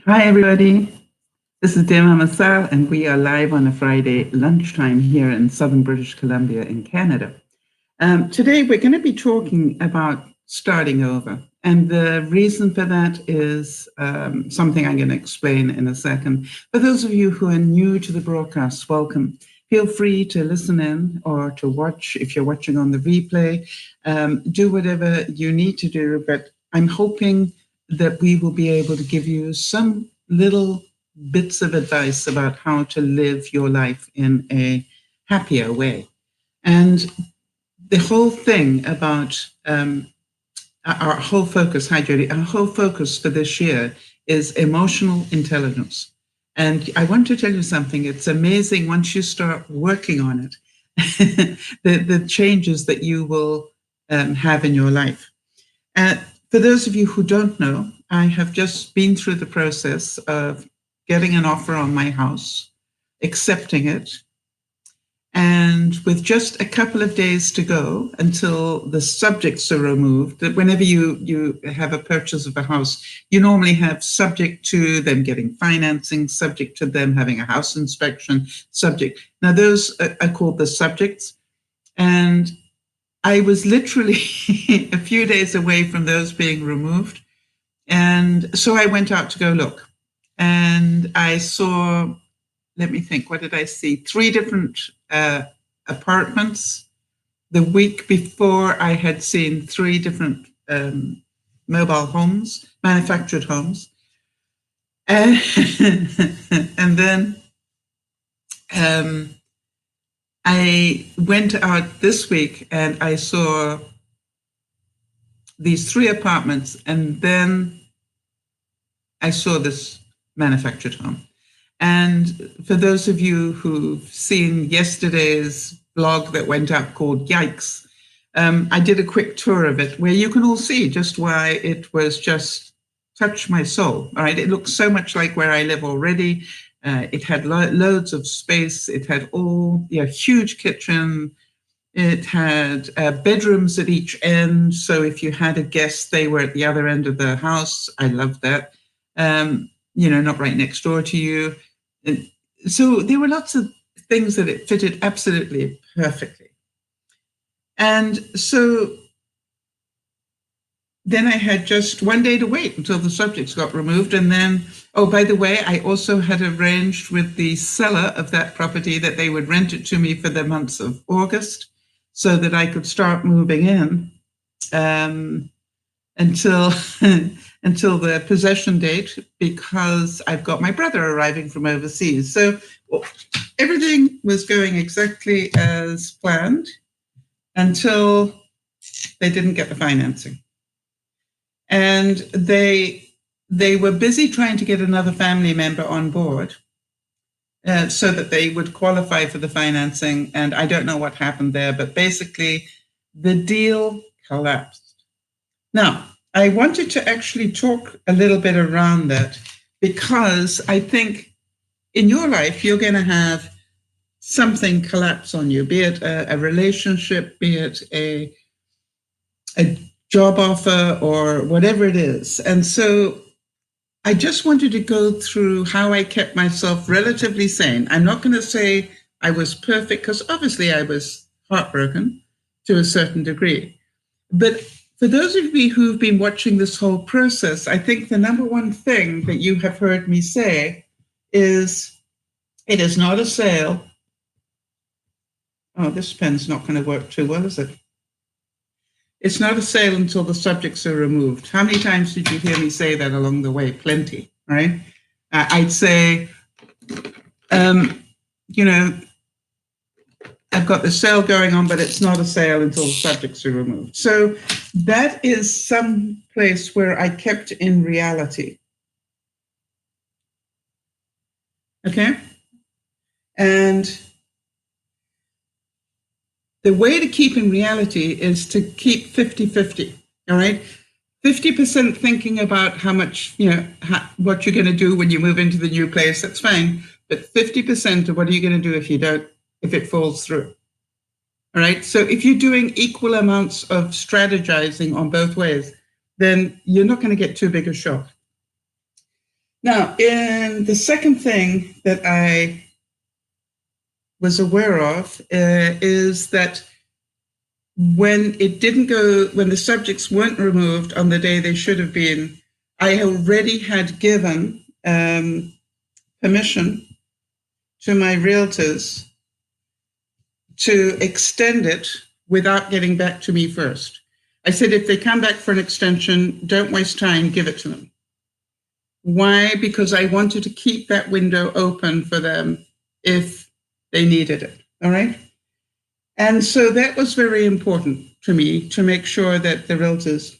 Hi, everybody. This is DearMamaSal, and we are live on a Friday lunchtime here in southern British Columbia in Canada. Today, we're going to be talking about starting over. And the reason for that is something I'm going to explain in a second. For those of you who are new to the broadcast, welcome. Feel free to listen in or to watch if you're watching on the replay. Do whatever you need to do, but I'm hoping that we will be able to give you some little bits of advice about how to live your life in a happier way. And the whole thing about our whole focus, hi Jody, our whole focus for this year is emotional intelligence. And I want to tell you something. It's amazing once you start working on it, the changes that you will have in your life. For those of you who don't know, I have just been through the process of getting an offer on my house, accepting it, and with just a couple of days to go until the subjects are removed. That whenever you have a purchase of a house, you normally have subject to them getting financing, subject to them having a house inspection, subject. Now those are called the subjects. And I was literally a few days away from those being removed. And so I went out to go look. And I saw, let me think, what did I see? 3 different apartments. The week before, I had seen 3 different mobile homes, manufactured homes. And then I went out this week and I saw these 3 apartments, and then I saw this manufactured home. And for those of you who've seen yesterday's blog that went up called Yikes, I did a quick tour of it where you can all see just why it was just touched my soul. All right, it looks so much like where I live already. It had loads of space. It had huge kitchen. It had bedrooms at each end. So if you had a guest, they were at the other end of the house. I loved that. Not right next door to you. And so there were lots of things that it fitted absolutely perfectly. And so then I had just one day to wait until the subjects got removed. And then, oh, by the way, I also had arranged with the seller of that property that they would rent it to me for the months of August so that I could start moving in until the possession date, because I've got my brother arriving from overseas. So everything was going exactly as planned until they didn't get the financing. And they were busy trying to get another family member on board so that they would qualify for the financing. And I don't know what happened there, but basically the deal collapsed. Now, I wanted to actually talk a little bit around that, because I think in your life, you're going to have something collapse on you, be it a relationship, be it a job offer, or whatever it is. And so I just wanted to go through how I kept myself relatively sane. I'm not going to say I was perfect, because obviously I was heartbroken to a certain degree. But for those of you who've been watching this whole process, I think the number one thing that you have heard me say is, it is not a sale. Oh, this pen's not going to work too well, is it? It's not a sale until the subjects are removed. How many times did you hear me say that along the way? Plenty, right? I'd say, I've got the sale going on, but it's not a sale until the subjects are removed. So that is some place where I kept in reality. Okay? And the way to keep in reality is to keep 50-50, all right? 50% thinking about how much, what you're going to do when you move into the new place, that's fine. But 50% of what are you going to do if it falls through? All right. So if you're doing equal amounts of strategizing on both ways, then you're not going to get too big a shock. Now, in the second thing that I was aware of is that when the subjects weren't removed on the day they should have been, I already had given permission to my realtors to extend it without getting back to me first. I said, if they come back for an extension, don't waste time, give it to them. Why? Because I wanted to keep that window open for them if they needed it, all right? And so that was very important to me, to make sure that the realtors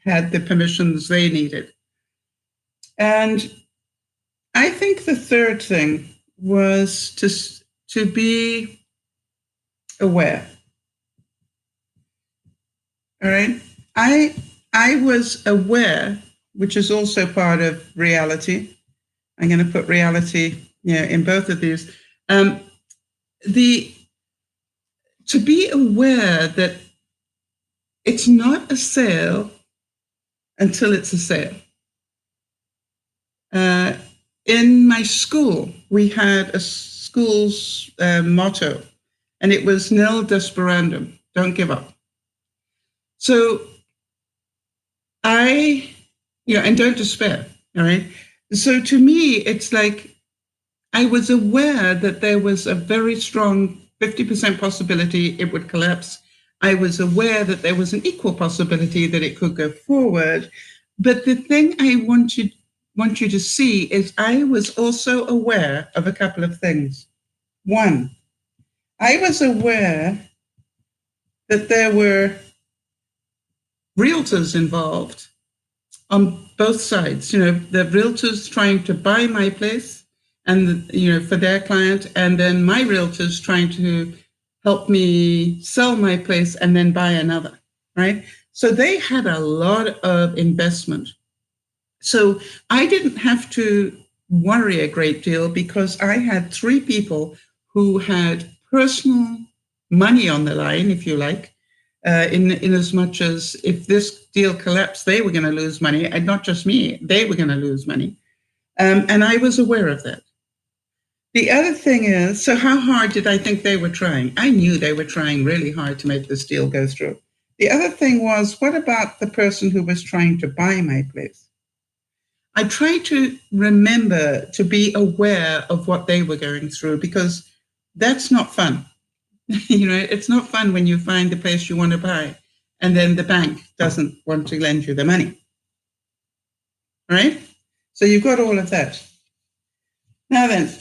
had the permissions they needed. And I think the third thing was to be aware. All right. I was aware, which is also part of reality. I'm going to put reality, in both of these. To be aware that it's not a sale until it's a sale. In my school, we had a school's motto, and it was nil desperandum, don't give up. So and don't despair, all right? So to me, it's like I was aware that there was a very strong 50% possibility it would collapse. I was aware that there was an equal possibility that it could go forward. But the thing I want you to see is I was also aware of a couple of things. One, I was aware that there were realtors involved on both sides, the realtors trying to buy my place and, for their client, and then my realtors trying to help me sell my place and then buy another, right? So they had a lot of investment. So I didn't have to worry a great deal because I had three people who had personal money on the line, if you like, in as much as if this deal collapsed, they were going to lose money, and not just me, they were going to lose money. And I was aware of that. The other thing is, so how hard did I think they were trying? I knew they were trying really hard to make this deal go through. The other thing was, what about the person who was trying to buy my place? I tried to remember to be aware of what they were going through, because that's not fun. It's not fun when you find the place you want to buy and then the bank doesn't want to lend you the money. All right? So you've got all of that. Now then,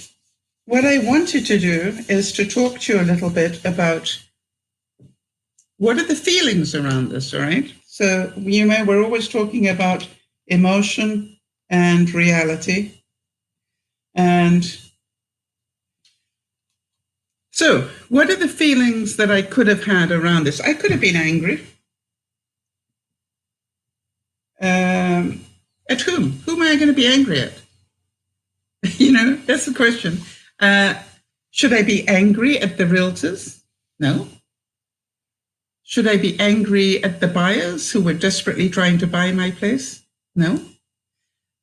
what I wanted to do is to talk to you a little bit about what are the feelings around this, all right? So, we're always talking about emotion and reality. And so, what are the feelings that I could have had around this? I could have been angry. At whom? Who am I going to be angry at? That's the question. Should I be angry at the realtors? No. Should I be angry at the buyers who were desperately trying to buy my place? No.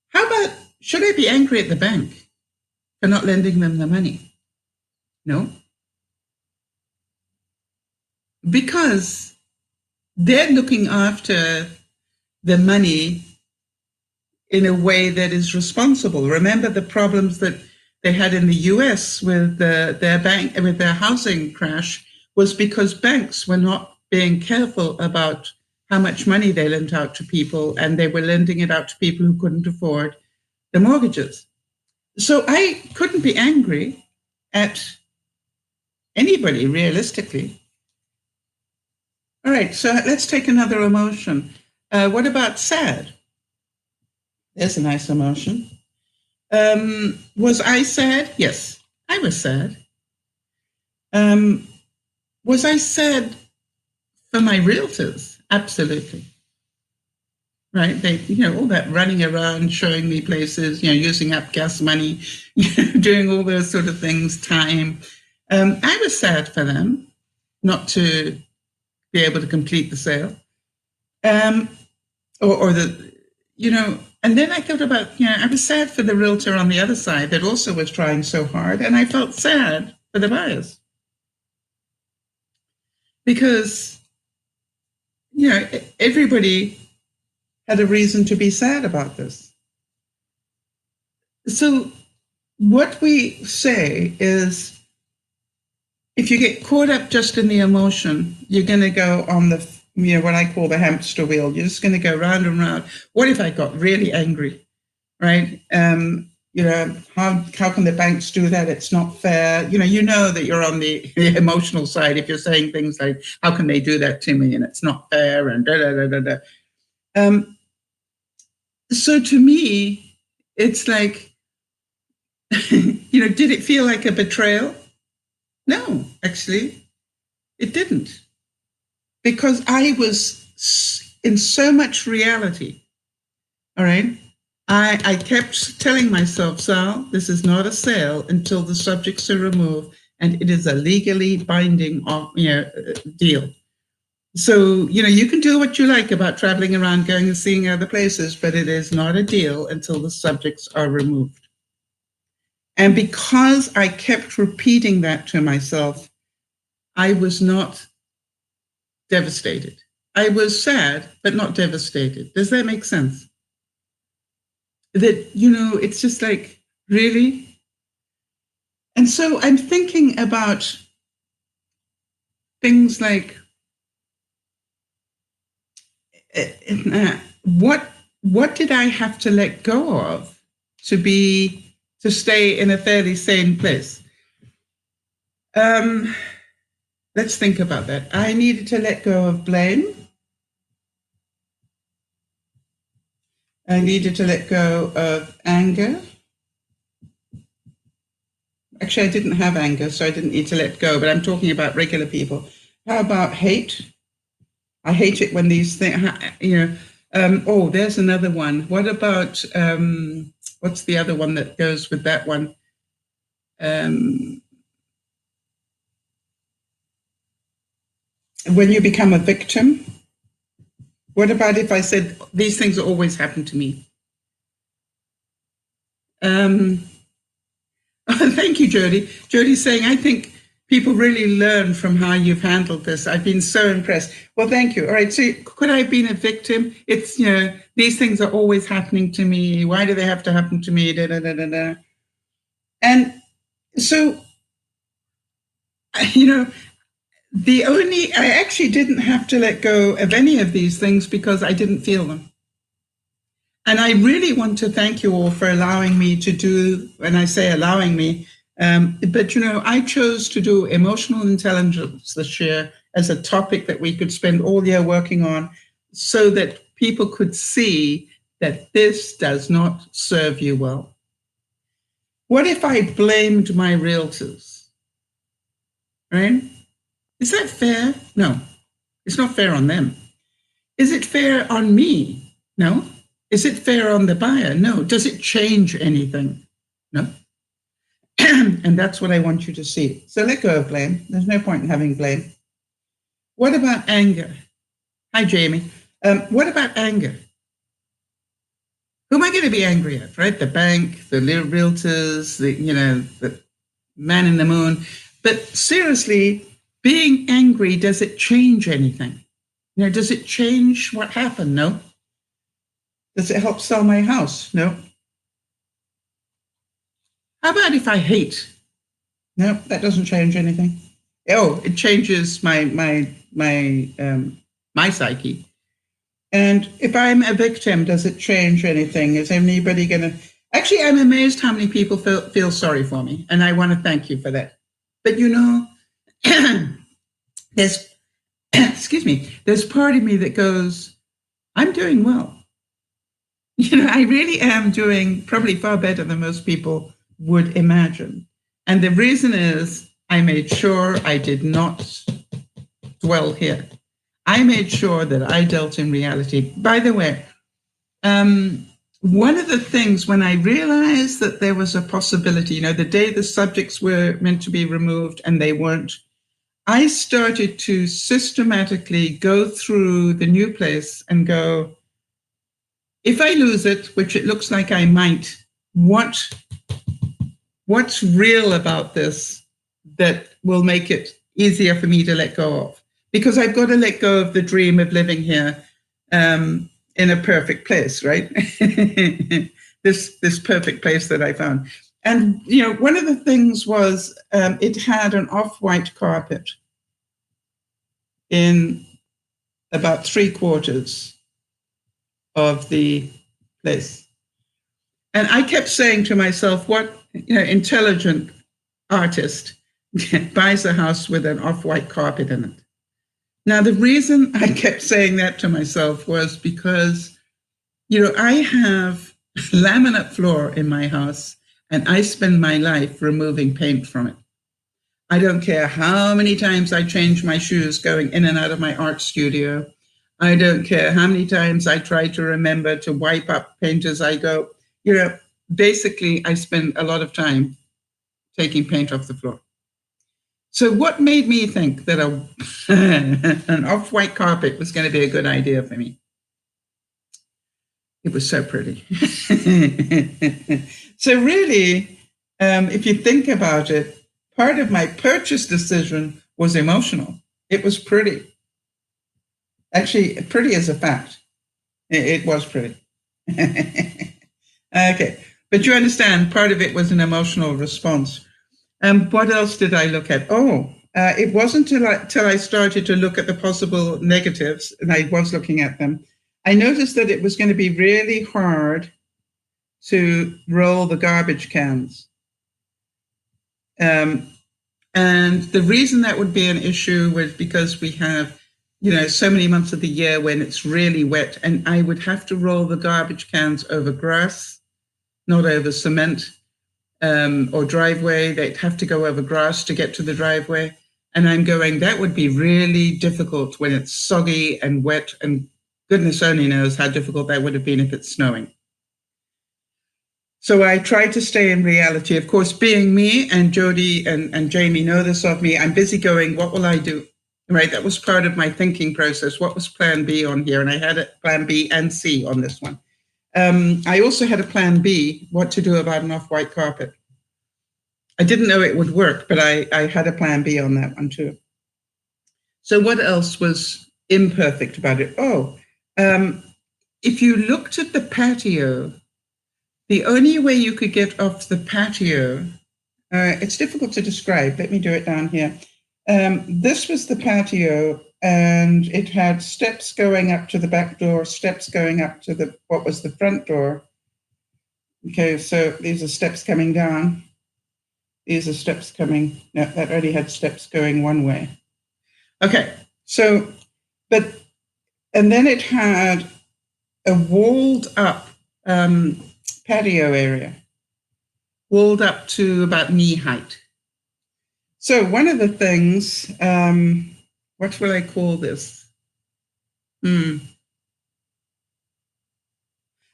How about, should I be angry at the bank for not lending them the money? No. Because they're looking after the money in a way that is responsible. Remember the problems that they had in the US with their housing crash was because banks were not being careful about how much money they lent out to people, and they were lending it out to people who couldn't afford the mortgages. So I couldn't be angry at anybody, realistically. All right, so let's take another emotion. What about sad? There's a nice emotion. Was I sad? Yes, I was sad. Was I sad for my realtors? Absolutely. Right? They, all that running around, showing me places, using up gas money, doing all those sort of things, time. I was sad for them not to be able to complete the sale. And then I thought about, I was sad for the realtor on the other side that also was trying so hard. And I felt sad for the buyers because, everybody had a reason to be sad about this. So what we say is, if you get caught up just in the emotion, you're going to go on the, what I call the hamster wheel. You're just going to go round and round. What if I got really angry, right? How can the banks do that? It's not fair. You know that you're on the emotional side if you're saying things like, how can they do that to me? And it's not fair and da-da-da-da-da. So to me, it's like, did it feel like a betrayal? No, actually, it didn't. Because I was in so much reality, all right? I kept telling myself, Sal, this is not a sale until the subjects are removed, and it is a legally binding deal. So, you can do what you like about traveling around, going and seeing other places, but it is not a deal until the subjects are removed. And because I kept repeating that to myself, I was not devastated. I was sad, but not devastated. Does that make sense? That, it's just like, really? And so I'm thinking about things like, what did I have to let go of to stay in a fairly sane place? Let's think about that. I needed to let go of blame. I needed to let go of anger. Actually, I didn't have anger, so I didn't need to let go, but I'm talking about regular people. How about hate? I hate it when these things, there's another one. What about, what's the other one that goes with that one? When you become a victim. What about if I said, these things always happen to me? Thank you, Jody. Jody's saying, I think people really learn from how you've handled this. I've been so impressed. Well, thank you. All right, so could I have been a victim? It's, these things are always happening to me. Why do they have to happen to me? Da, da, da, da, da. And so, I actually didn't have to let go of any of these things because I didn't feel them. And I really want to thank you all for allowing me to do, when I say allowing me, but I chose to do emotional intelligence this year as a topic that we could spend all year working on so that people could see that this does not serve you well. What if I blamed my realtors? Right? Is that fair? No, it's not fair on them. Is it fair on me? No. Is it fair on the buyer? No. Does it change anything? No. And that's what I want you to see. So let go of blame. There's no point in having blame. What about anger? Hi, Jamie. What about anger? Who am I going to be angry at, right? The bank, the realtors, the man in the moon. But seriously, being angry, does it change anything? Does it change what happened? No. Does it help sell my house? No. How about if I hate? No, that doesn't change anything. Oh, it changes my psyche. And if I'm a victim, does it change anything? Is anybody going to... Actually, I'm amazed how many people feel sorry for me. And I want to thank you for that. But there's, excuse me, there's part of me that goes, I'm doing well. I really am doing probably far better than most people would imagine. And the reason is I made sure I did not dwell here. I made sure that I dealt in reality. By the way, one of the things when I realized that there was a possibility, the day the subjects were meant to be removed and they weren't, I started to systematically go through the new place and go, If I lose it, which it looks like I might, what's real about this that will make it easier for me to let go of? Because I've got to let go of the dream of living here in a perfect place, right? this perfect place that I found. And, you know, one of the things was it had an off-white carpet in about 3/4 of the place. And I kept saying to myself, what intelligent artist buys a house with an off-white carpet in it? Now, the reason I kept saying that to myself was because, I have laminate floor in my house, and I spend my life removing paint from it. I don't care how many times I change my shoes going in and out of my art studio. I don't care how many times I try to remember to wipe up paint as I go. Basically, I spend a lot of time taking paint off the floor. So what made me think that an off-white carpet was going to be a good idea for me? It was so pretty. So really, if you think about it, part of my purchase decision was emotional. It was pretty. Actually, pretty is a fact. It was pretty. Okay, but you understand, part of it was an emotional response. What else did I look at? It wasn't till I started to look at the possible negatives, and I was looking at them. I noticed that it was going to be really hard to roll the garbage cans. And the reason that would be an issue was because we have, so many months of the year when it's really wet, and I would have to roll the garbage cans over grass, not over cement or driveway. They'd have to go over grass to get to the driveway. And I'm going, that would be really difficult when it's soggy and wet, and goodness only knows how difficult that would have been if it's snowing. So I tried to stay in reality. Of course, being me, and Jody and Jamie know this of me, I'm busy going, what will I do? Right, that was part of my thinking process. What was plan B on here? And I had a plan B and C on this one. I also had a plan B, what to do about an off-white carpet. I didn't know it would work, but I had a plan B on that one too. So what else was imperfect about it? If you looked at the patio, the only way you could get off the patio, it's difficult to describe. Let me do it down here. This was the patio, and it had steps going up to the back door, steps going up to what was the front door. Okay, so these are steps coming down. These are steps coming, no, that already had steps going one way. Okay, so, and then it had a walled up patio area, walled up to about knee height. So one of the things, what will I call this? I'm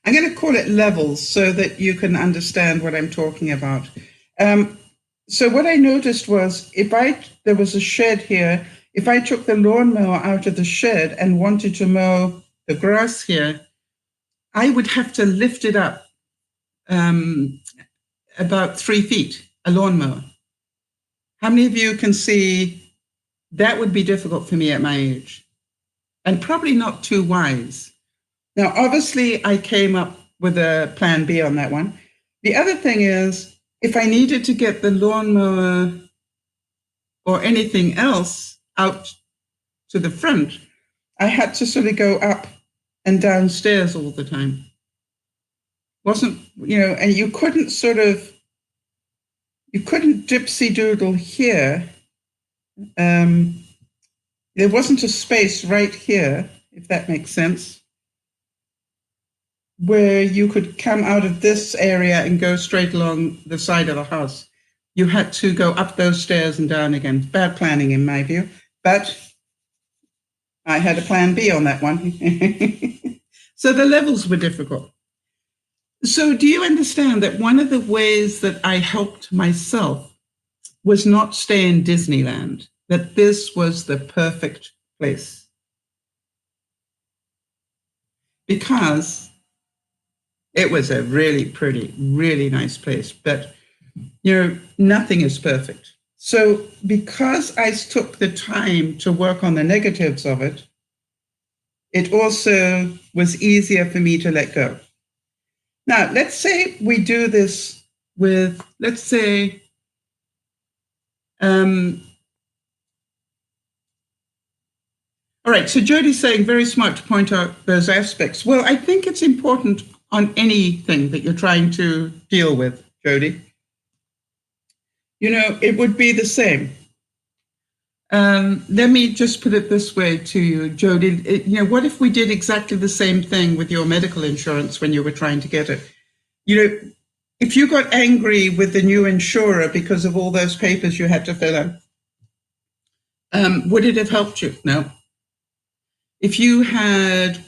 going to call it levels so that you can understand what I'm talking about. So what I noticed was there was a shed here. If I took the lawnmower out of the shed and wanted to mow the grass here, I would have to lift it up about 3 feet, a lawnmower. How many of you can see that would be difficult for me at my age? And probably not too wise. Now, obviously, I came up with a plan B on that one. The other thing is, if I needed to get the lawnmower or anything else out to the front, I had to sort of go up and downstairs all the time. Wasn't, and you couldn't dipsy doodle here. There wasn't a space right here, if that makes sense, where you could come out of this area and go straight along the side of the house. You had to go up those stairs and down again. Bad planning in my view, but I had a plan B on that one. So the levels were difficult. So do you understand that one of the ways that I helped myself was not stay in Disneyland, that this was the perfect place? Because It was a really pretty, really nice place, but nothing is perfect. So because I took the time to work on the negatives of it, it also was easier for me to let go. Now, let's say we do this with, let's say, all right, so Jodi's saying, very smart to point out those aspects. Well, I think it's important on anything that you're trying to deal with, Jodi. It would be the same. Let me just put it this way to you, Jodi. What if we did exactly the same thing with your medical insurance when you were trying to get it? If you got angry with the new insurer because of all those papers you had to fill in, would it have helped you? No. If you had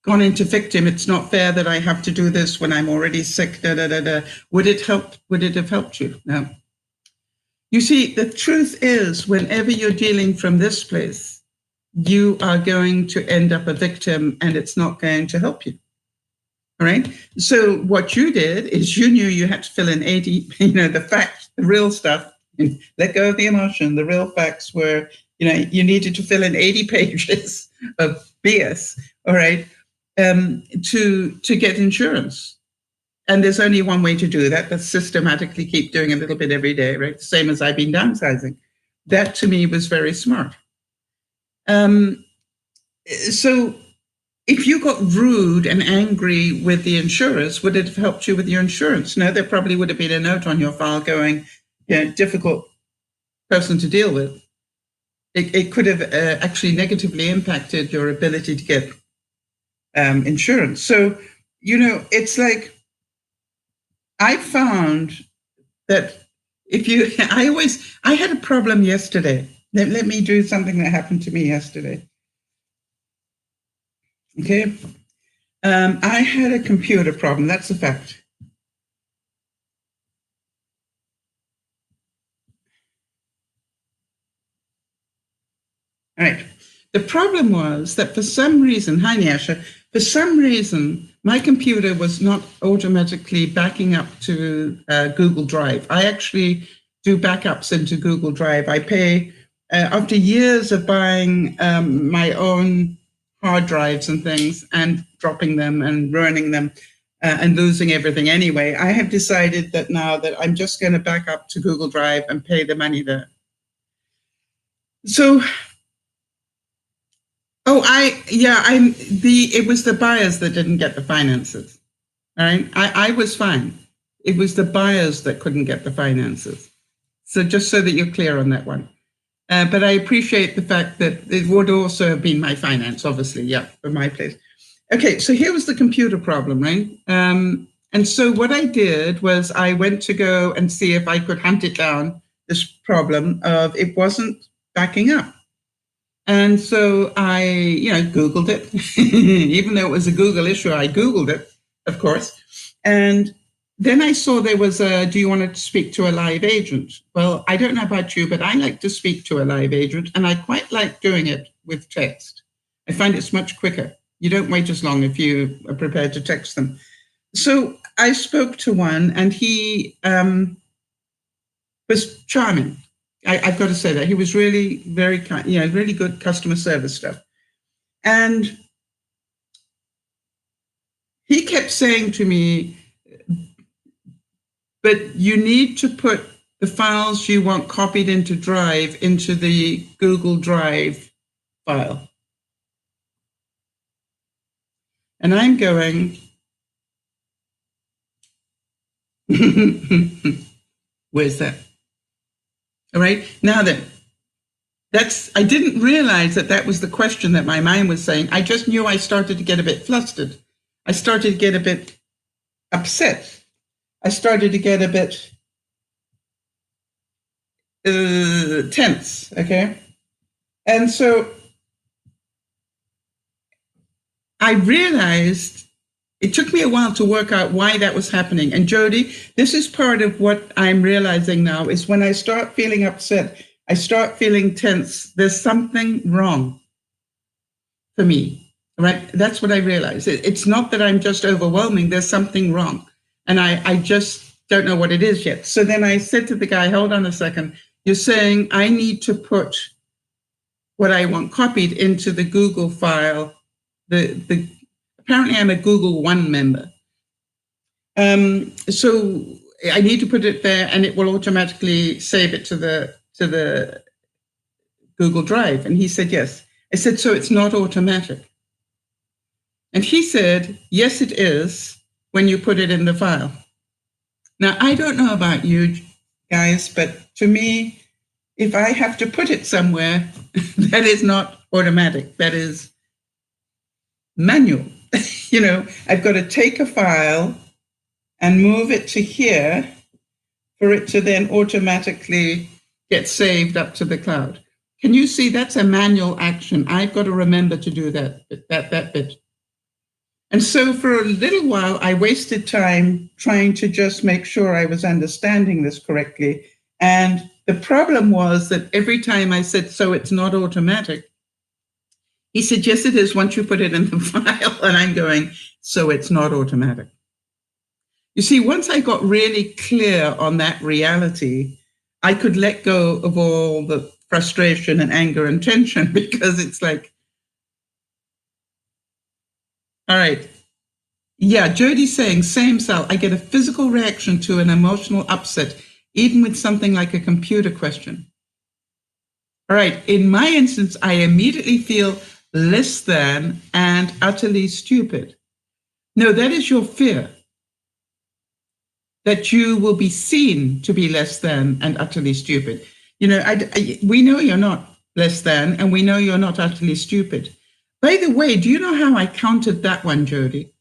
gone into victim, it's not fair that I have to do this when I'm already sick, would it have helped you? No. You see, the truth is, whenever you're dealing from this place, you are going to end up a victim and it's not going to help you. All right. So what you did is you knew you had to fill in 80, the facts, the real stuff, and let go of the emotion. The real facts were, you needed to fill in 80 pages of BS, all right, to get insurance. And there's only one way to do that. That's systematically keep doing a little bit every day, right? Same as I've been downsizing. That to me was very smart. So if you got rude and angry with the insurers, would it have helped you with your insurance? No, there probably would have been a note on your file going, difficult person to deal with. It could have actually negatively impacted your ability to get insurance. So, it's like, I found that I had a problem yesterday. Let me do something that happened to me yesterday. Okay. I had a computer problem. That's a fact. All right. The problem was that for some reason, hi Nyasha, for some reason, my computer was not automatically backing up to Google Drive. I actually do backups into Google Drive. I pay, after years of buying my own hard drives and things and dropping them and ruining them and losing everything anyway, I have decided that now that I'm just going to back up to Google Drive and pay the money there. So it was the buyers that didn't get the finances. All right. I was fine. It was the buyers that couldn't get the finances. So just so that you're clear on that one. But I appreciate the fact that it would also have been my finance, obviously, for my place. Okay, so here was the computer problem, right? And so what I did was I went to go and see if I could hunt it down, this problem of it wasn't backing up. And so I, Googled it. Even though it was a Google issue, I Googled it, of course. And then I saw there was do you want to speak to a live agent? Well, I don't know about you, but I like to speak to a live agent, and I quite like doing it with text. I find it's much quicker. You don't wait as long if you are prepared to text them. So I spoke to one, and he was charming. I've got to say that. He was really very kind, really good customer service stuff. And he kept saying to me, but you need to put the files you want copied into Drive into the Google Drive file. And I'm going, where's that? All right, now then, I didn't realize that was the question that my mind was saying. I just knew I started to get a bit flustered. I started to get a bit upset. I started to get a bit tense, okay? And so I realized it took me a while to work out why that was happening. And Jodi, this is part of what I'm realizing now is when I start feeling upset, I start feeling tense, there's something wrong for me. right? That's what I realized. It's not that I'm just overwhelming. There's something wrong. And I just don't know what it is yet. So then I said to the guy, hold on a second. You're saying I need to put what I want copied into the Google file. Apparently I'm a Google One member. So I need to put it there, and it will automatically save it to the Google Drive. And he said, yes. I said, so it's not automatic. And he said, yes, it is when you put it in the file. Now, I don't know about you guys, but to me, if I have to put it somewhere, that is not automatic. That is manual. I've got to take a file and move it to here for it to then automatically get saved up to the cloud. Can you see that's a manual action? I've got to remember to do that bit. And so for a little while, I wasted time trying to just make sure I was understanding this correctly. And the problem was that every time I said, so it's not automatic, he said, yes, it is once you put it in the file. And I'm going, so it's not automatic. You see, once I got really clear on that reality, I could let go of all the frustration and anger and tension, because it's like, all right. Yeah, Jody's saying, same Sal. I get a physical reaction to an emotional upset, even with something like a computer question. All right. In my instance, I immediately feel less than and utterly stupid. No, that is your fear, that you will be seen to be less than and utterly stupid. We know you're not less than, and we know you're not utterly stupid. By the way, do you know how I counted that one, Jody?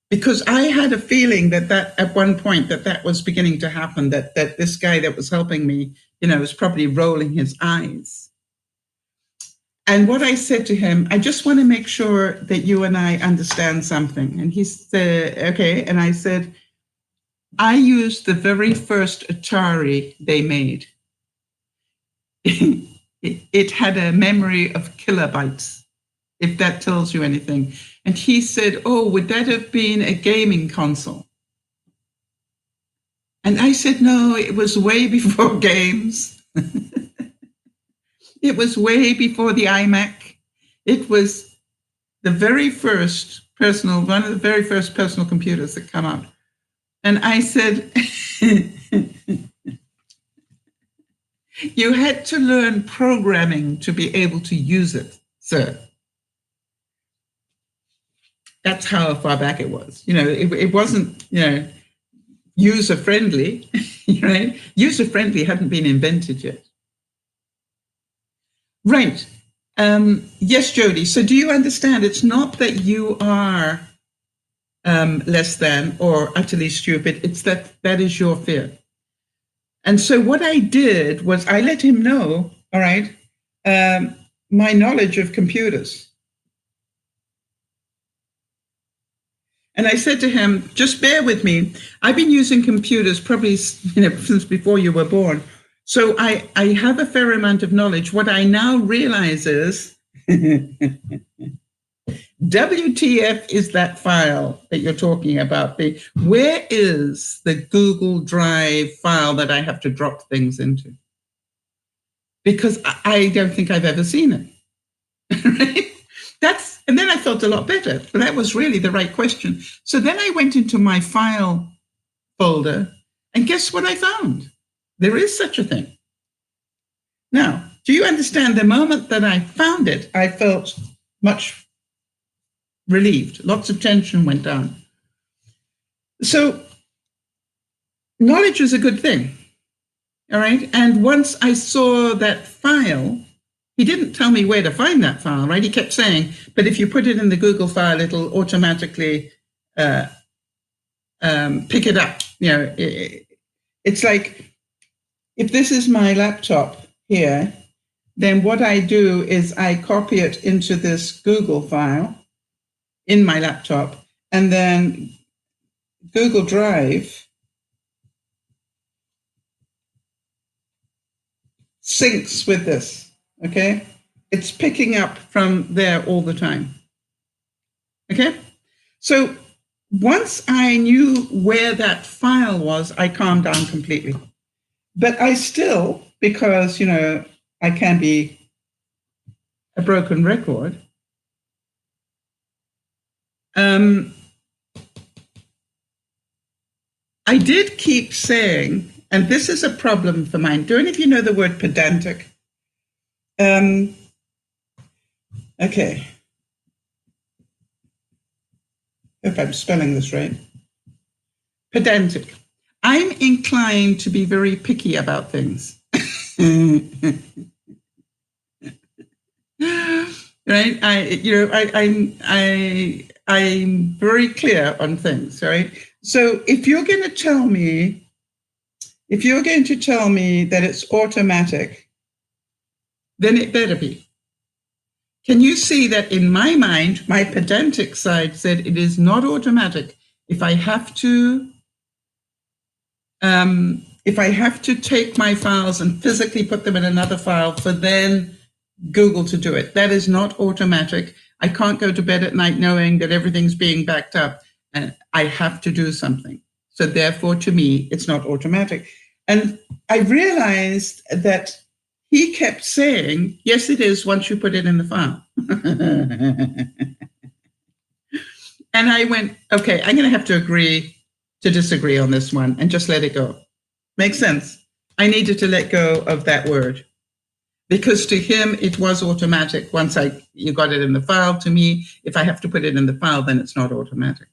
Because I had a feeling that at one point that was beginning to happen, that this guy that was helping me, was probably rolling his eyes. And what I said to him, I just want to make sure that you and I understand something. And he said, okay. And I said, I used the very first Atari they made. It had a memory of kilobytes, if that tells you anything. And he said, oh, would that have been a gaming console? And I said, no, it was way before games. It was way before the iMac. It was the very first one of the very first personal computers that come out. And I said, you had to learn programming to be able to use it, sir. That's how far back it was. It wasn't, user-friendly, right? User-friendly hadn't been invented yet. Right. Yes, Jody. So do you understand? It's not that you are less than or utterly stupid. It's that is your fear. And so what I did was I let him know, all right, my knowledge of computers. And I said to him, just bear with me. I've been using computers probably since before you were born. So I have a fair amount of knowledge. What I now realize is WTF is that file that you're talking about. Where is the Google Drive file that I have to drop things into? Because I don't think I've ever seen it. Right? And then I felt a lot better. But that was really the right question. So then I went into my file folder, and guess what I found? There is such a thing. Now, do you understand? The moment that I found it, I felt much relieved. Lots of tension went down. So knowledge is a good thing. All right. And once I saw that file, he didn't tell me where to find that file, right? He kept saying, but if you put it in the Google file, it'll automatically pick it up. It's like, if this is my laptop here, then what I do is I copy it into this Google file in my laptop, and then Google Drive syncs with this, okay? It's picking up from there all the time. Okay. So once I knew where that file was, I calmed down completely. But I still, because, I can be a broken record, I did keep saying, and this is a problem for mine. Do any of you know the word pedantic? Okay. If I'm spelling this right. Pedantic. I'm inclined to be very picky about things. Right? I'm very clear on things, right? So if you're going to tell me that it's automatic, then it better be. Can you see that in my mind, my pedantic side said it is not automatic. If I have to take my files and physically put them in another file for then Google to do it, that is not automatic. I can't go to bed at night knowing that everything's being backed up and I have to do something. So therefore, to me, it's not automatic. And I realized that he kept saying, yes, it is once you put it in the file. And I went, okay, I'm going to have to agree to disagree on this one and just let it go. Makes sense. I needed to let go of that word because to him, it was automatic. Once you got it in the file, to me, if I have to put it in the file, then it's not automatic.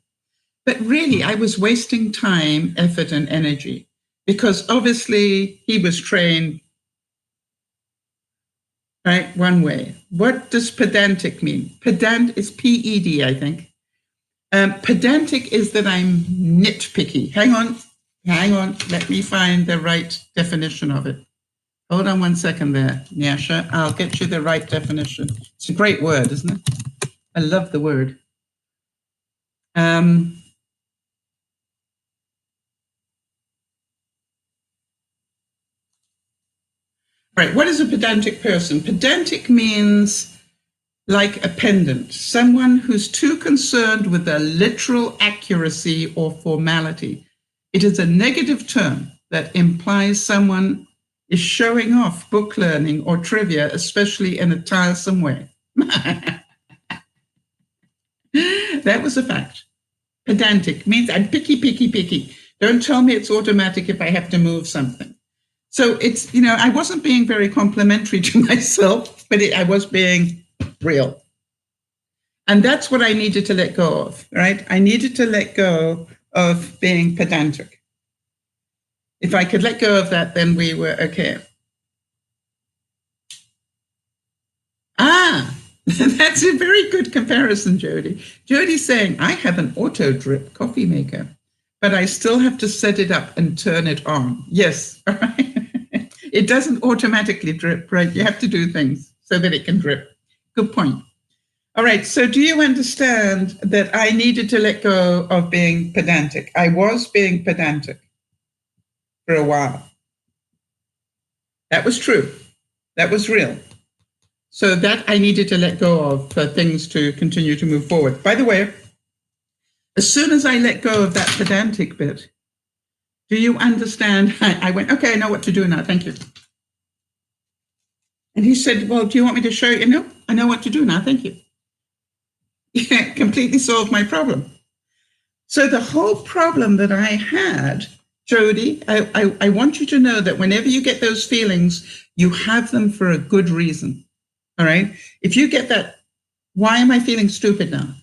But really, I was wasting time, effort, and energy because obviously he was trained, right, one way. What does pedantic mean? Pedant is P-E-D, I think. Pedantic is that I'm nitpicky. Hang on. Let me find the right definition of it. Hold on 1 second there, Nyasha. I'll get you the right definition. It's a great word, isn't it? I love the word. Right, what is a pedantic person? Pedantic means like a pedant, someone who's too concerned with their literal accuracy or formality. It is a negative term that implies someone is showing off book learning or trivia, especially in a tiresome way. That was a fact. Pedantic means I'm picky. Don't tell me it's automatic if I have to move something. So it's, I wasn't being very complimentary to myself, but I was being real. And that's what I needed to let go of, right? I needed to let go of being pedantic. If I could let go of that, then we were okay. That's a very good comparison, Jody. Jody's saying, I have an auto drip coffee maker, but I still have to set it up and turn it on. Yes, it doesn't automatically drip, right? You have to do things so that it can drip. Good point. All right, so do you understand that I needed to let go of being pedantic? I was being pedantic for a while. That was true. That was real. So that I needed to let go of for things to continue to move forward. By the way, as soon as I let go of that pedantic bit, do you understand? I went, okay, I know what to do now. Thank you. And he said, well, do you want me to show you? No, I know what to do now. Thank you. Yeah, completely solved my problem. So the whole problem that I had, Jody, I want you to know that whenever you get those feelings, you have them for a good reason. All right. If you get that, why am I feeling stupid now?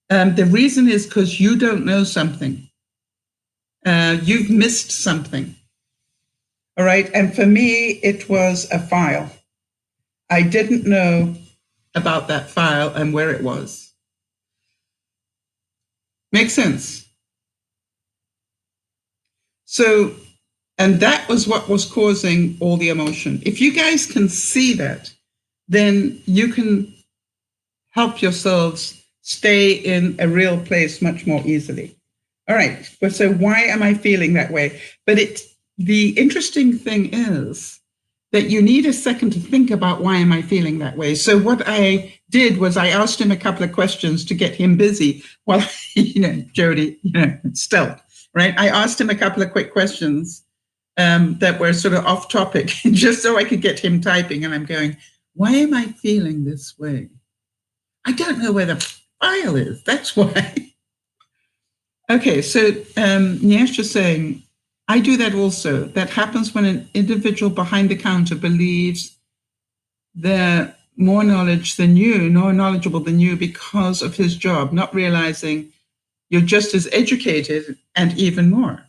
The reason is because you don't know something. You've missed something. All right. And for me, it was a file. I didn't know about that file and where it was. Makes sense. So, and that was what was causing all the emotion. If you guys can see that, then you can help yourselves stay in a real place much more easily. All right, but so why am I feeling that way? But the interesting thing is that you need a second to think about, why am I feeling that way? So what I did was I asked him a couple of questions to get him busy while, Jody, stealth, right? I asked him a couple of quick questions that were sort of off topic, just so I could get him typing. And I'm going, why am I feeling this way? I don't know where the file is. That's why. Okay, so Nyesh is saying, I do that also. That happens when an individual behind the counter believes they're more knowledgeable than you because of his job, not realizing you're just as educated and even more.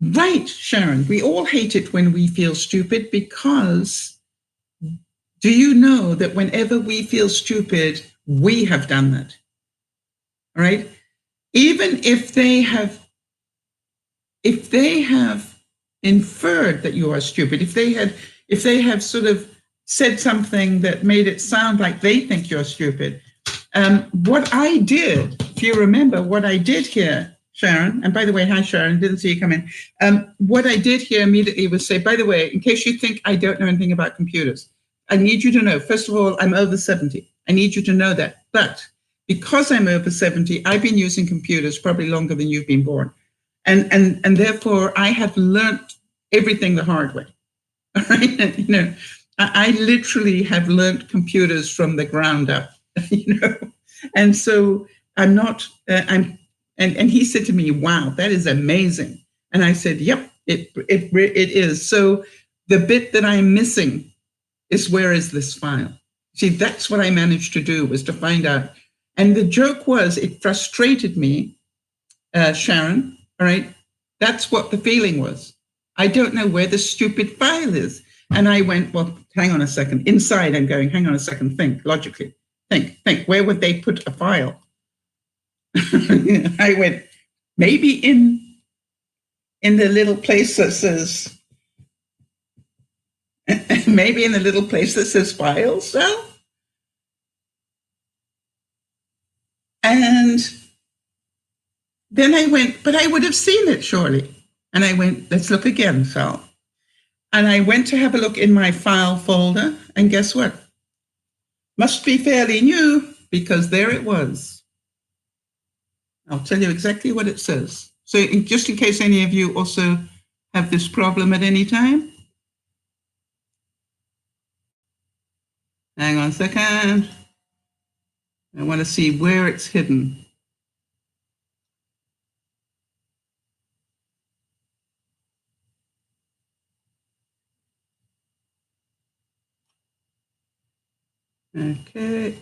Right, Sharon, we all hate it when we feel stupid, because do you know that whenever we feel stupid, we have done that, all right? Even if they have inferred that you are stupid, if they have sort of said something that made it sound like they think you're stupid, what I did, if you remember, what I did here, Sharon, and by the way, hi Sharon, didn't see you come in. What I did here immediately was say, by the way, in case you think I don't know anything about computers, I need you to know, first of all, I'm over 70. I need you to know that. But because I'm over 70, I've been using computers probably longer than you've been born. And therefore, I have learned everything the hard way. All right? I literally have learned computers from the ground up. And so I'm not. And he said to me, "Wow, that is amazing." And I said, "Yep, it is." So the bit that I'm missing is, where is this file? See, that's what I managed to do, was to find out. And the joke was, it frustrated me, Sharon. All right, that's what the feeling was. I don't know where the stupid file is. And I went, well, hang on a second. Inside, I'm going, hang on a second, think logically. Think, where would they put a file? I went, maybe in the little place that says, file cell? And then I went, but I would have seen it surely. And I went, let's look again, Sal. And I went to have a look in my file folder, and guess what? Must be fairly new, because there it was. I'll tell you exactly what it says. So just in case any of you also have this problem at any time. Hang on a second. I want to see where it's hidden. Okay.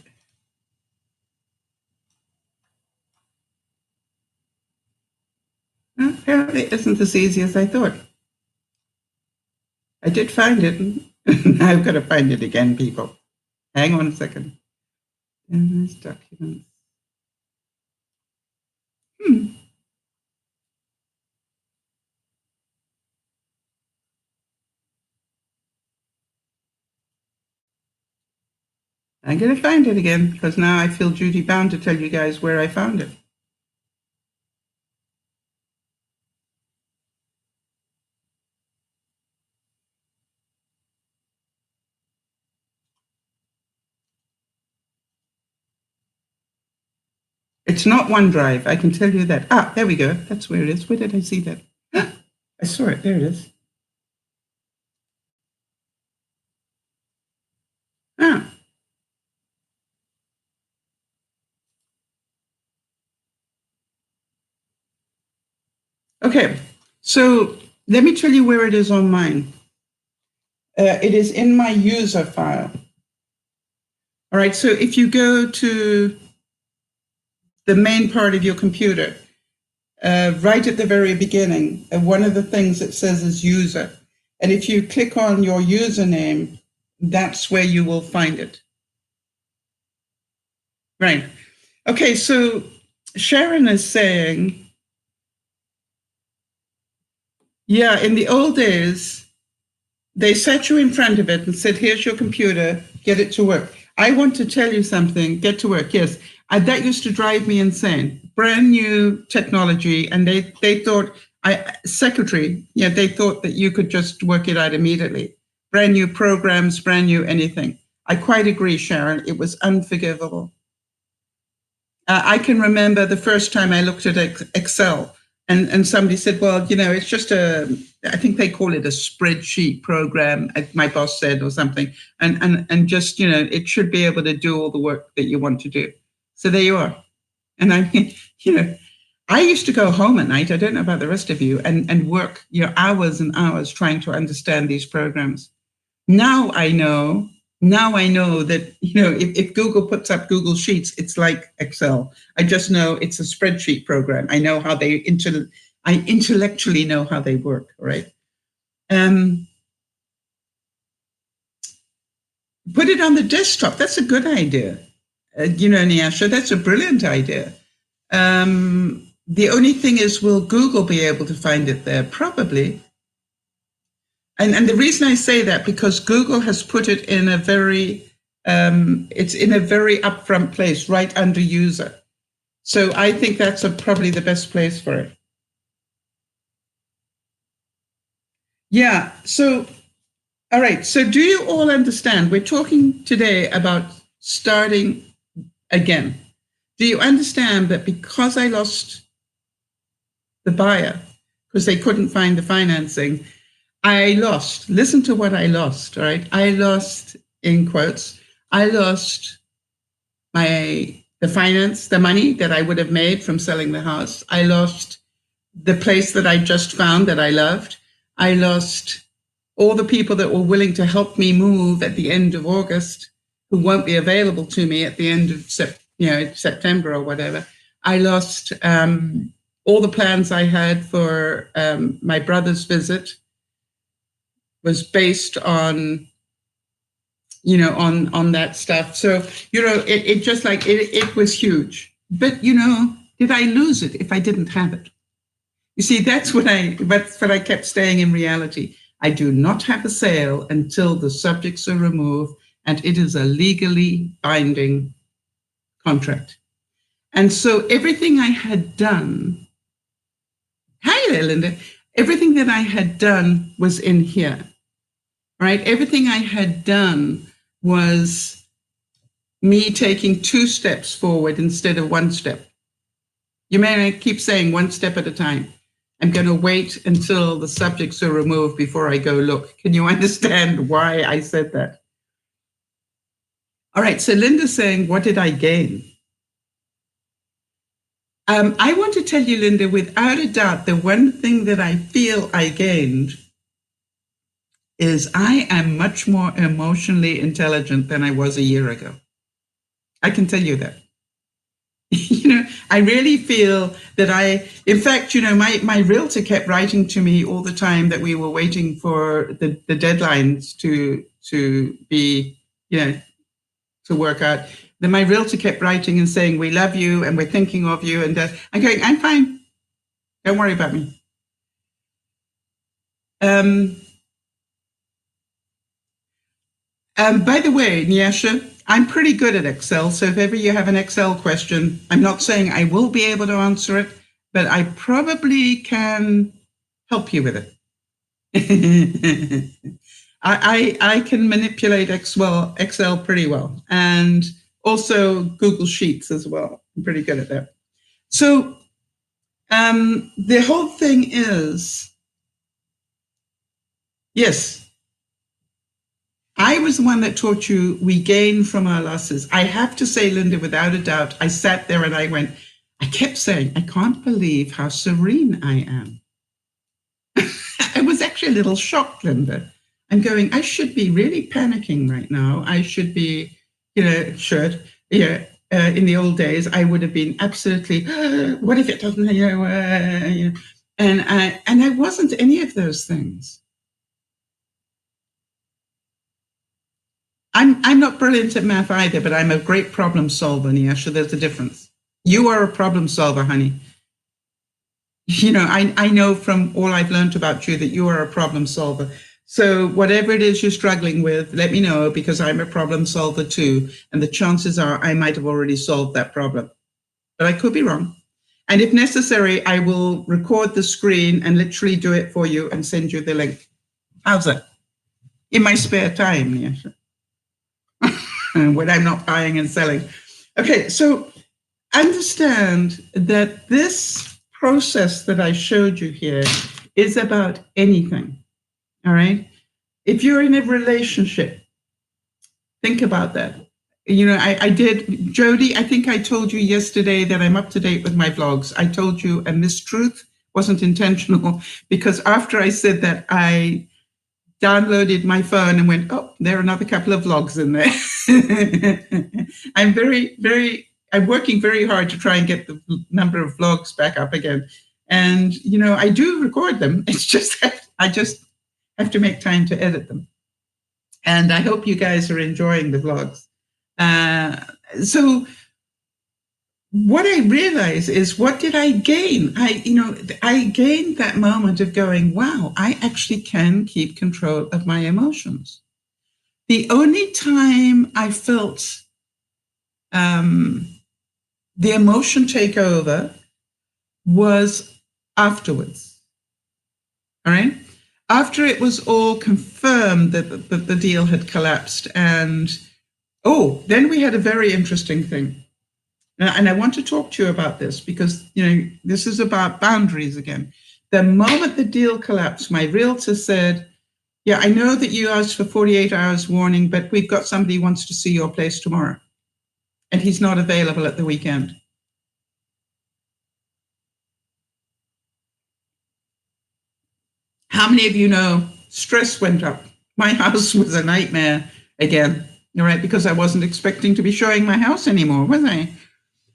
Apparently it isn't as easy as I thought. I did find it. Now I've got to find it again, people. Hang on a second. There's documents. I'm going to find it again, because now I feel duty bound to tell you guys where I found it. It's not OneDrive, I can tell you that. Ah, there we go. That's where it is. Where did I see that? I saw it. There it is. Ah. Okay, so let me tell you where it is on mine. It is in my user file. All right, so if you go to the main part of your computer, right at the very beginning, one of the things it says is user. And if you click on your username, that's where you will find it. Right. Okay, so Sharon is saying, yeah, in the old days, they sat you in front of it and said, here's your computer, get it to work. I want to tell you something, get to work, yes. That used to drive me insane. Brand new technology, and they thought, secretary, they thought that you could just work it out immediately. brand new programs, brand new anything. I quite agree, Sharon. It was unforgivable. I can remember the first time I looked at Excel and somebody said, well, it's just I think they call it a spreadsheet program, my boss said, or something. And just, it should be able to do all the work that you want to do. So there you are. And I used to go home at night, I don't know about the rest of you, and work hours and hours trying to understand these programs. Now I know that, if Google puts up Google Sheets, it's like Excel. I just know it's a spreadsheet program. I know how I intellectually know how they work, right? Put it on the desktop. That's a good idea. Nyasha, that's a brilliant idea. The only thing is, will Google be able to find it there? Probably. And the reason I say that, because Google has put it in a very, it's in a very upfront place, right under user. So I think that's probably the best place for it. Yeah, so, all right. So do you all understand? We're talking today about starting again. Do you understand that because I lost the buyer, because they couldn't find the financing, I lost, listen to what I lost, right? I lost, in quotes, I lost the finance, the money that I would have made from selling the house. I lost the place that I just found that I loved. I lost all the people that were willing to help me move at the end of August, who won't be available to me at the end of September or whatever. I lost all the plans I had for my brother's visit. Was based on, on that stuff. So, it just like, it was huge. But, did I lose it if I didn't have it? You see, that's what I kept saying in reality. I do not have a sale until the subjects are removed, and it is a legally binding contract. And so everything I had done, hi there, Linda, everything that I had done was in here. Right? Everything I had done was me taking 2 steps forward instead of 1 step. You may keep saying 1 step at a time. I'm going to wait until the subjects are removed before I go look. Can you understand why I said that? All right, so Linda's saying, what did I gain? I want to tell you, Linda, without a doubt, the one thing that I feel I gained is I am much more emotionally intelligent than I was a year ago. I can tell you that. I really feel that in fact, my realtor kept writing to me all the time that we were waiting for the deadlines to be, to work out. Then my realtor kept writing and saying, we love you and we're thinking of you. And I'm going, I'm fine. Don't worry about me. By the way, Nyasha, I'm pretty good at Excel. So if ever you have an Excel question, I'm not saying I will be able to answer it, but I probably can help you with it. I can manipulate Excel pretty well, and also Google Sheets as well. I'm pretty good at that. So the whole thing is, yes, I was the one that taught you we gain from our losses. I have to say, Linda, without a doubt, I sat there and I kept saying, I can't believe how serene I am. I was actually a little shocked, Linda. I'm going, I should be really panicking right now. I should be, in the old days, I would have been absolutely, what if it doesn't, and I wasn't any of those things. I'm not brilliant at math either, but I'm a great problem solver, Nyasha. There's a difference. You are a problem solver, honey. I know from all I've learned about you that you are a problem solver. So whatever it is you're struggling with, let me know, because I'm a problem solver too. And the chances are I might have already solved that problem, but I could be wrong. And if necessary, I will record the screen and literally do it for you and send you the link. How's that? in my spare time, yes, when I'm not buying and selling. Okay, so understand that this process that I showed you here is about anything, all right? If you're in a relationship, think about that. I did, Jody, I think I told you yesterday that I'm up to date with my vlogs. I told you a mistruth, wasn't intentional, because after I said that, I downloaded my phone and went, oh, there are another couple of vlogs in there. I'm working very hard to try and get the number of vlogs back up again. And, I do record them. It's just that I just have to make time to edit them. And I hope you guys are enjoying the vlogs. So what I realize is, what did I gain? I gained that moment of going, wow, I actually can keep control of my emotions. The only time I felt the emotion take over was afterwards. All right? After it was all confirmed that the deal had collapsed, and then we had a very interesting thing. And I want to talk to you about this because, this is about boundaries again. The moment the deal collapsed, my realtor said, yeah, I know that you asked for 48 hours warning, but we've got somebody who wants to see your place tomorrow. And he's not available at the weekend. How many of you know stress went up? My house was a nightmare again, all right, because I wasn't expecting to be showing my house anymore, was I?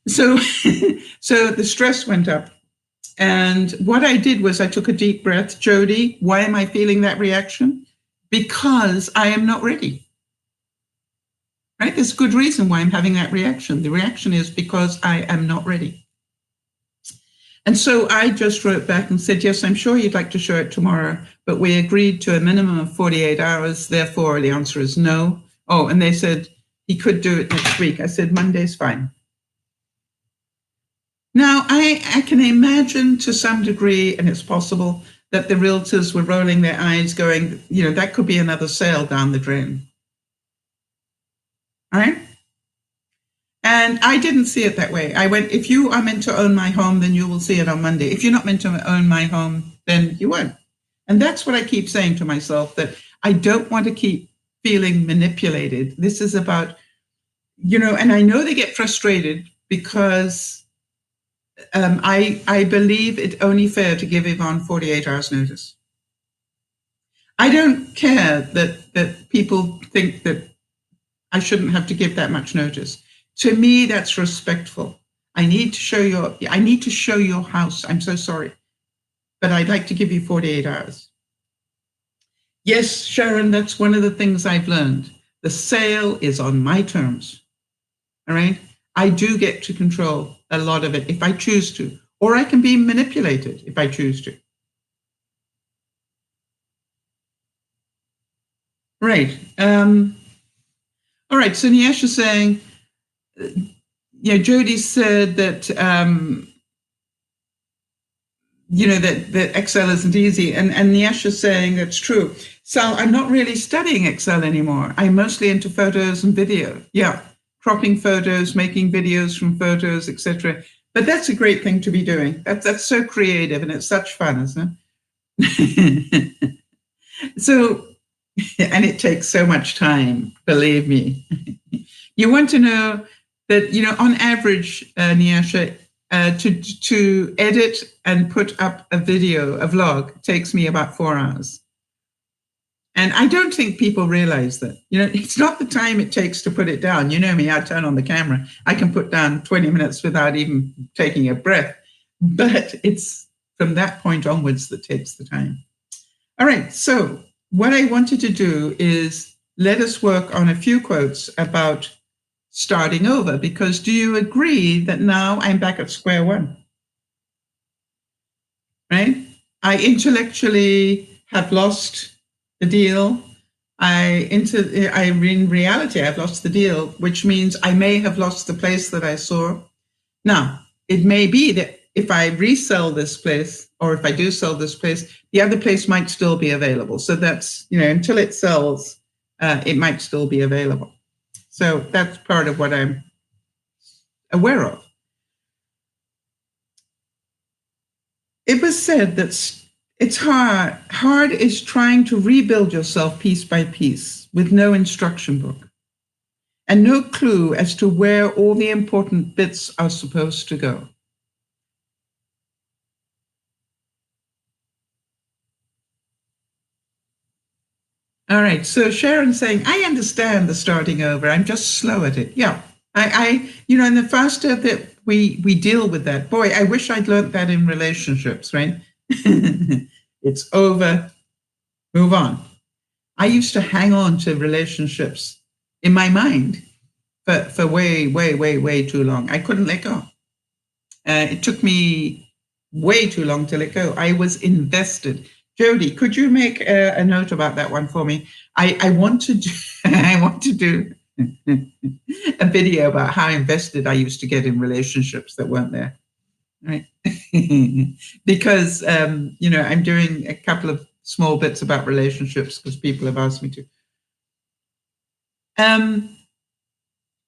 So the stress went up. And what I did was I took a deep breath. Jody, why am I feeling that reaction? Because I am not ready. Right? There's a good reason why I'm having that reaction. The reaction is because I am not ready. And so I just wrote back and said, yes, I'm sure you'd like to show it tomorrow, but we agreed to a minimum of 48 hours. Therefore, the answer is no. Oh, and they said he could do it next week. I said, Monday's fine. Now, I can imagine to some degree, and it's possible, that the realtors were rolling their eyes going, that could be another sale down the drain. All right? And I didn't see it that way. I went, if you are meant to own my home, then you will see it on Monday. If you're not meant to own my home, then you won't. And that's what I keep saying to myself, that I don't want to keep feeling manipulated. This is about, and I know they get frustrated because I believe it's only fair to give Yvonne 48 hours notice. I don't care that people think that I shouldn't have to give that much notice. To me, that's respectful. I need to show your house. I'm so sorry, but I'd like to give you 48 hours. Yes, Sharon, that's one of the things I've learned. The sale is on my terms. All right. I do get to control a lot of it if I choose to, or I can be manipulated if I choose to. Right. All right. So Niash is saying, Jody said that, that Excel isn't easy. And Niash is saying that's true. Sal, I'm not really studying Excel anymore. I'm mostly into photos and video. Yeah. Cropping photos, making videos from photos, etc. But that's a great thing to be doing. That's so creative and it's such fun, isn't it? So, and it takes so much time, believe me. You want to know that, on average, Niasha, to edit and put up a video, a vlog, takes me about 4 hours. And I don't think people realize that. It's not the time it takes to put it down. You know me, I turn on the camera. I can put down 20 minutes without even taking a breath. But it's from that point onwards that takes the time. All right, so what I wanted to do is let us work on a few quotes about starting over, because do you agree that now I'm back at square one? Right? I intellectually have lost the deal. In reality, I've lost the deal, which means I may have lost the place that I saw. Now, it may be that if I resell this place, or if I do sell this place, the other place might still be available. So that's, until it sells, it might still be available. So that's part of what I'm aware of. It was said that it's hard. Hard is trying to rebuild yourself piece by piece with no instruction book and no clue as to where all the important bits are supposed to go. All right, so Sharon's saying, I understand the starting over. I'm just slow at it. Yeah, and the faster that we deal with that, boy, I wish I'd learned that in relationships, right? It's over, move on. I used to hang on to relationships in my mind for way, way, way, way too long. I couldn't let go. It took me way too long to let go. I was invested. Jody, could you make a note about that one for me? I want to do a video about how invested I used to get in relationships that weren't there, right? Because I'm doing a couple of small bits about relationships because people have asked me to.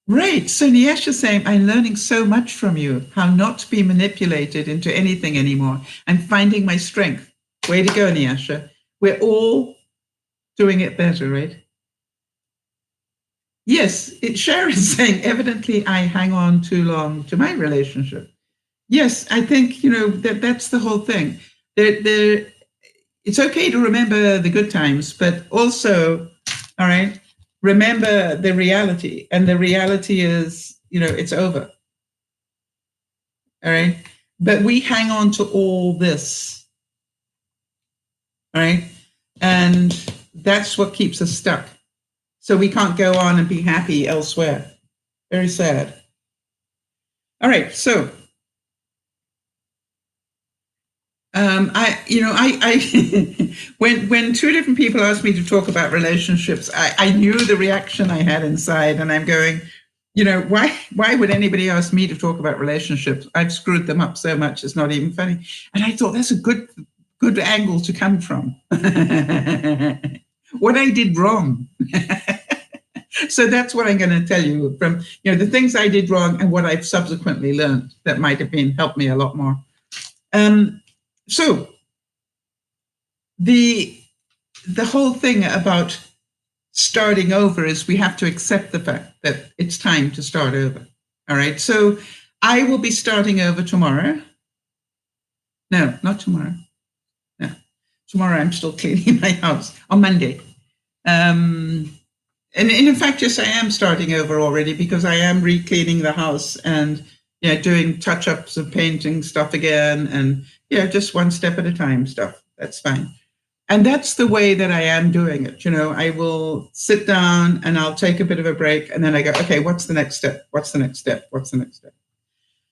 Right. So Nyesha's saying, I'm learning so much from you, how not to be manipulated into anything anymore. I'm finding my strength. Way to go, Nyesha. We're all doing it better, right? Yes, Sharon's saying, evidently I hang on too long to my relationship. Yes, I think, that's the whole thing. It's okay to remember the good times, but also, all right, remember the reality. And the reality is, it's over. All right. But we hang on to all this. All right. And that's what keeps us stuck. So we can't go on and be happy elsewhere. Very sad. All right. So when two different people asked me to talk about relationships, I knew the reaction I had inside, and I'm going, why would anybody ask me to talk about relationships? I've screwed them up so much, it's not even funny. And I thought that's a good angle to come from. What I did wrong. So that's what I'm going to tell you from, the things I did wrong and what I've subsequently learned that might have helped me a lot more. So the whole thing about starting over is we have to accept the fact that it's time to start over. All right. So I will be starting over tomorrow. No, not tomorrow. No, tomorrow I'm still cleaning my house on Monday. And in fact, yes, I am starting over already because I am re-cleaning the house and doing touch-ups of painting stuff again, and just one step at a time stuff. That's fine. And that's the way that I am doing it. I will sit down and I'll take a bit of a break, and then I go, okay, what's the next step? What's the next step? What's the next step?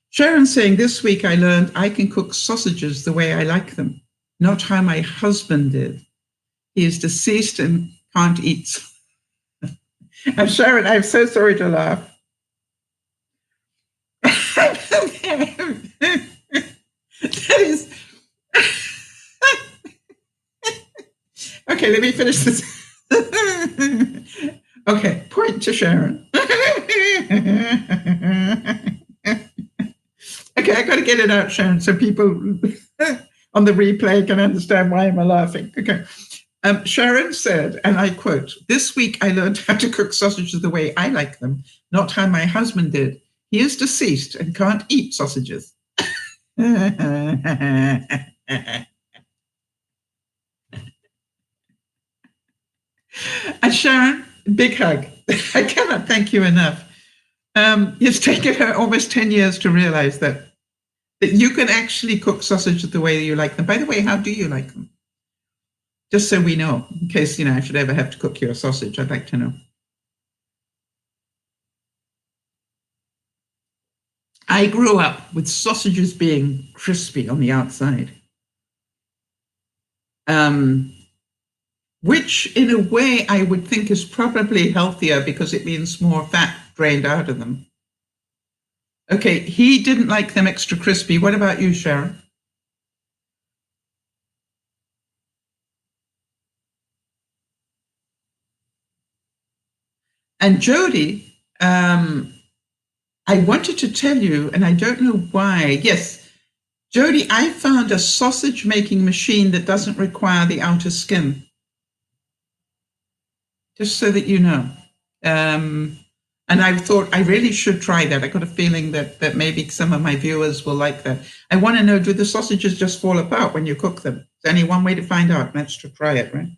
Sharon's saying, this week I learned I can cook sausages the way I like them, not how my husband did. He is deceased and can't eat. And Sharon, I'm so sorry to laugh. That is okay. Let me finish this. Okay, point to Sharon. Okay, I got to get it out, Sharon, so people on the replay can understand why I'm laughing. Okay. Sharon said, and I quote, this week I learned how to cook sausages the way I like them, not how my husband did. He is deceased and can't eat sausages. And Sharon, big hug. I cannot thank you enough. It's taken her almost 10 years to realize that you can actually cook sausages the way you like them. By the way, how do you like them? Just so we know, in case, I should ever have to cook you a sausage, I'd like to know. I grew up with sausages being crispy on the outside, which in a way I would think is probably healthier because it means more fat drained out of them. Okay, he didn't like them extra crispy. What about you, Sharon? And Jody, I wanted to tell you, and I don't know why. Yes, Jody, I found a sausage making machine that doesn't require the outer skin. Just so that you know. And I thought I really should try that. I got a feeling that maybe some of my viewers will like that. I want to know, do the sausages just fall apart when you cook them? There's only one way to find out, and that's to try it, right?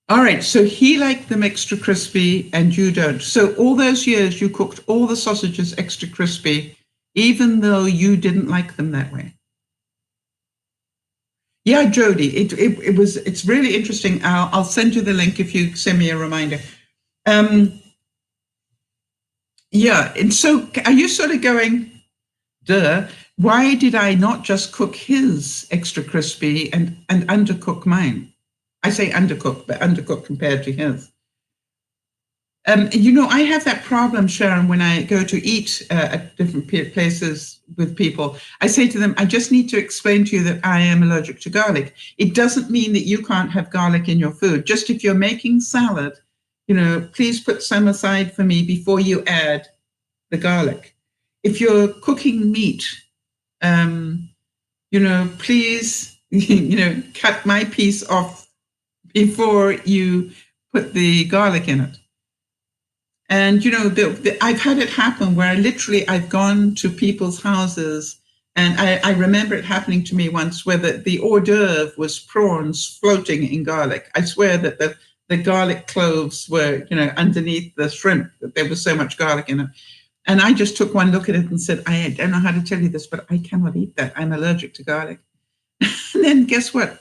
All right, so he liked them extra crispy and you don't. So all those years you cooked all the sausages extra crispy, even though you didn't like them that way. Yeah, Jody, it's really interesting. I'll send you the link if you send me a reminder. Yeah, and so are you sort of going, duh, why did I not just cook his extra crispy and undercook mine? I say undercook, but undercook compared to his. I have that problem, Sharon, when I go to eat at different places with people. I say to them, I just need to explain to you that I am allergic to garlic. It doesn't mean that you can't have garlic in your food. Just if you're making salad, please put some aside for me before you add the garlic. If you're cooking meat, please, cut my piece off before you put the garlic in it. And, I've had it happen where I've gone to people's houses, and I remember it happening to me once where the hors d'oeuvre was prawns floating in garlic. I swear that the garlic cloves were, underneath the shrimp, that there was so much garlic in it. And I just took one look at it and said, I don't know how to tell you this, but I cannot eat that. I'm allergic to garlic. And then guess what?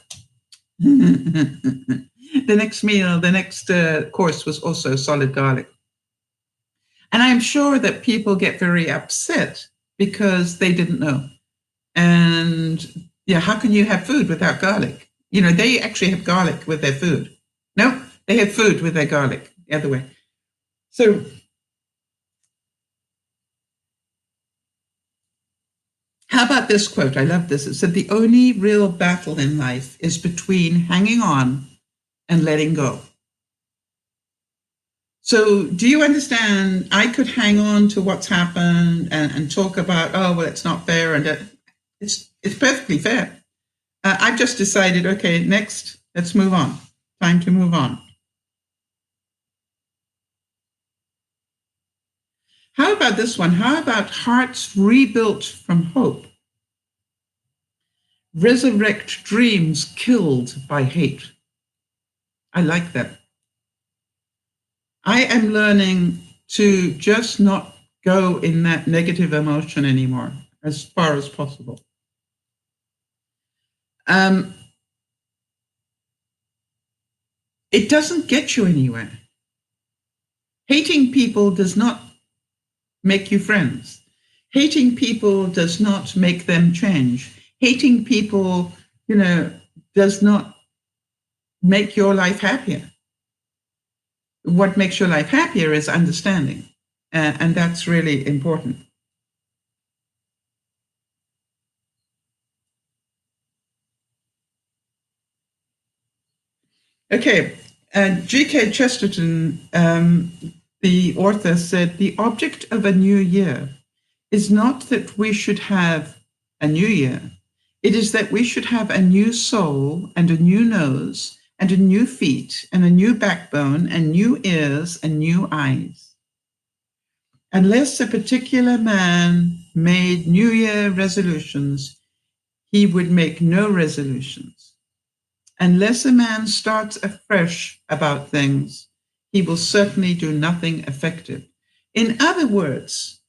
The next course was also solid garlic. And I'm sure that people get very upset because they didn't know. And how can you have food without garlic? They actually have garlic with their food. No, they have food with their garlic, the other way. So how about this quote? I love this. It said, the only real battle in life is between hanging on and letting go. So do you understand? I could hang on to what's happened and talk about, oh, well, it's not fair. And it's perfectly fair. I've just decided, okay, next, let's move on. Time to move on. How about this one? How about hearts rebuilt from hope? Resurrect dreams killed by hate. I like that. I am learning to just not go in that negative emotion anymore, as far as possible. It doesn't get you anywhere. Hating people does not make you friends. Hating people does not make them change. Hating people, does not make your life happier. What makes your life happier is understanding. And that's really important. Okay, G.K. Chesterton, the author, said, the object of a new year is not that we should have a new year. It is that we should have a new soul and a new nose and a new feet and a new backbone and new ears and new eyes. Unless a particular man made New Year resolutions, he would make no resolutions. Unless a man starts afresh about things, he will certainly do nothing effective. In other words,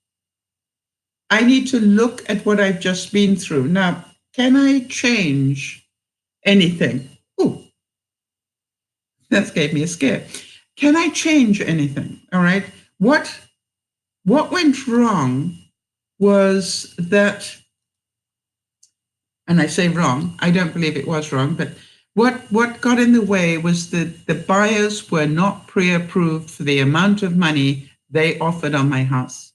I need to look at what I've just been through. Now, can I change anything? Ooh, that gave me a scare. Can I change anything? All right. What went wrong was that, and I say wrong, I don't believe it was wrong, but what got in the way was that the buyers were not pre-approved for the amount of money they offered on my house.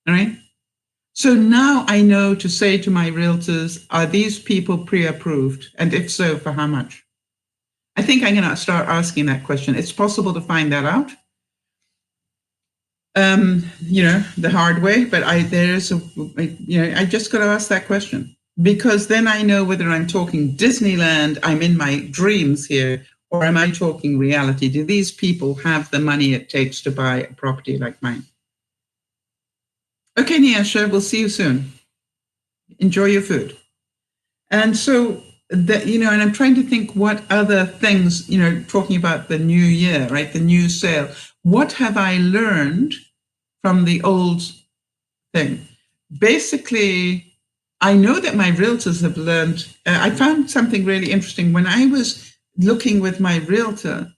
All right. So now I know to say to my realtors, are these people pre-approved? And if so, for how much? I think I'm going to start asking that question. It's possible to find that out, the hard way, but I just got to ask that question, because then I know whether I'm talking Disneyland, I'm in my dreams here, or am I talking reality? Do these people have the money it takes to buy a property like mine? Okay, Niasha, we'll see you soon. Enjoy your food. And so that, and I'm trying to think what other things, talking about the new year, right? The new sale. What have I learned from the old thing? Basically, I know that my realtors have learned. I found something really interesting when I was looking with my realtor.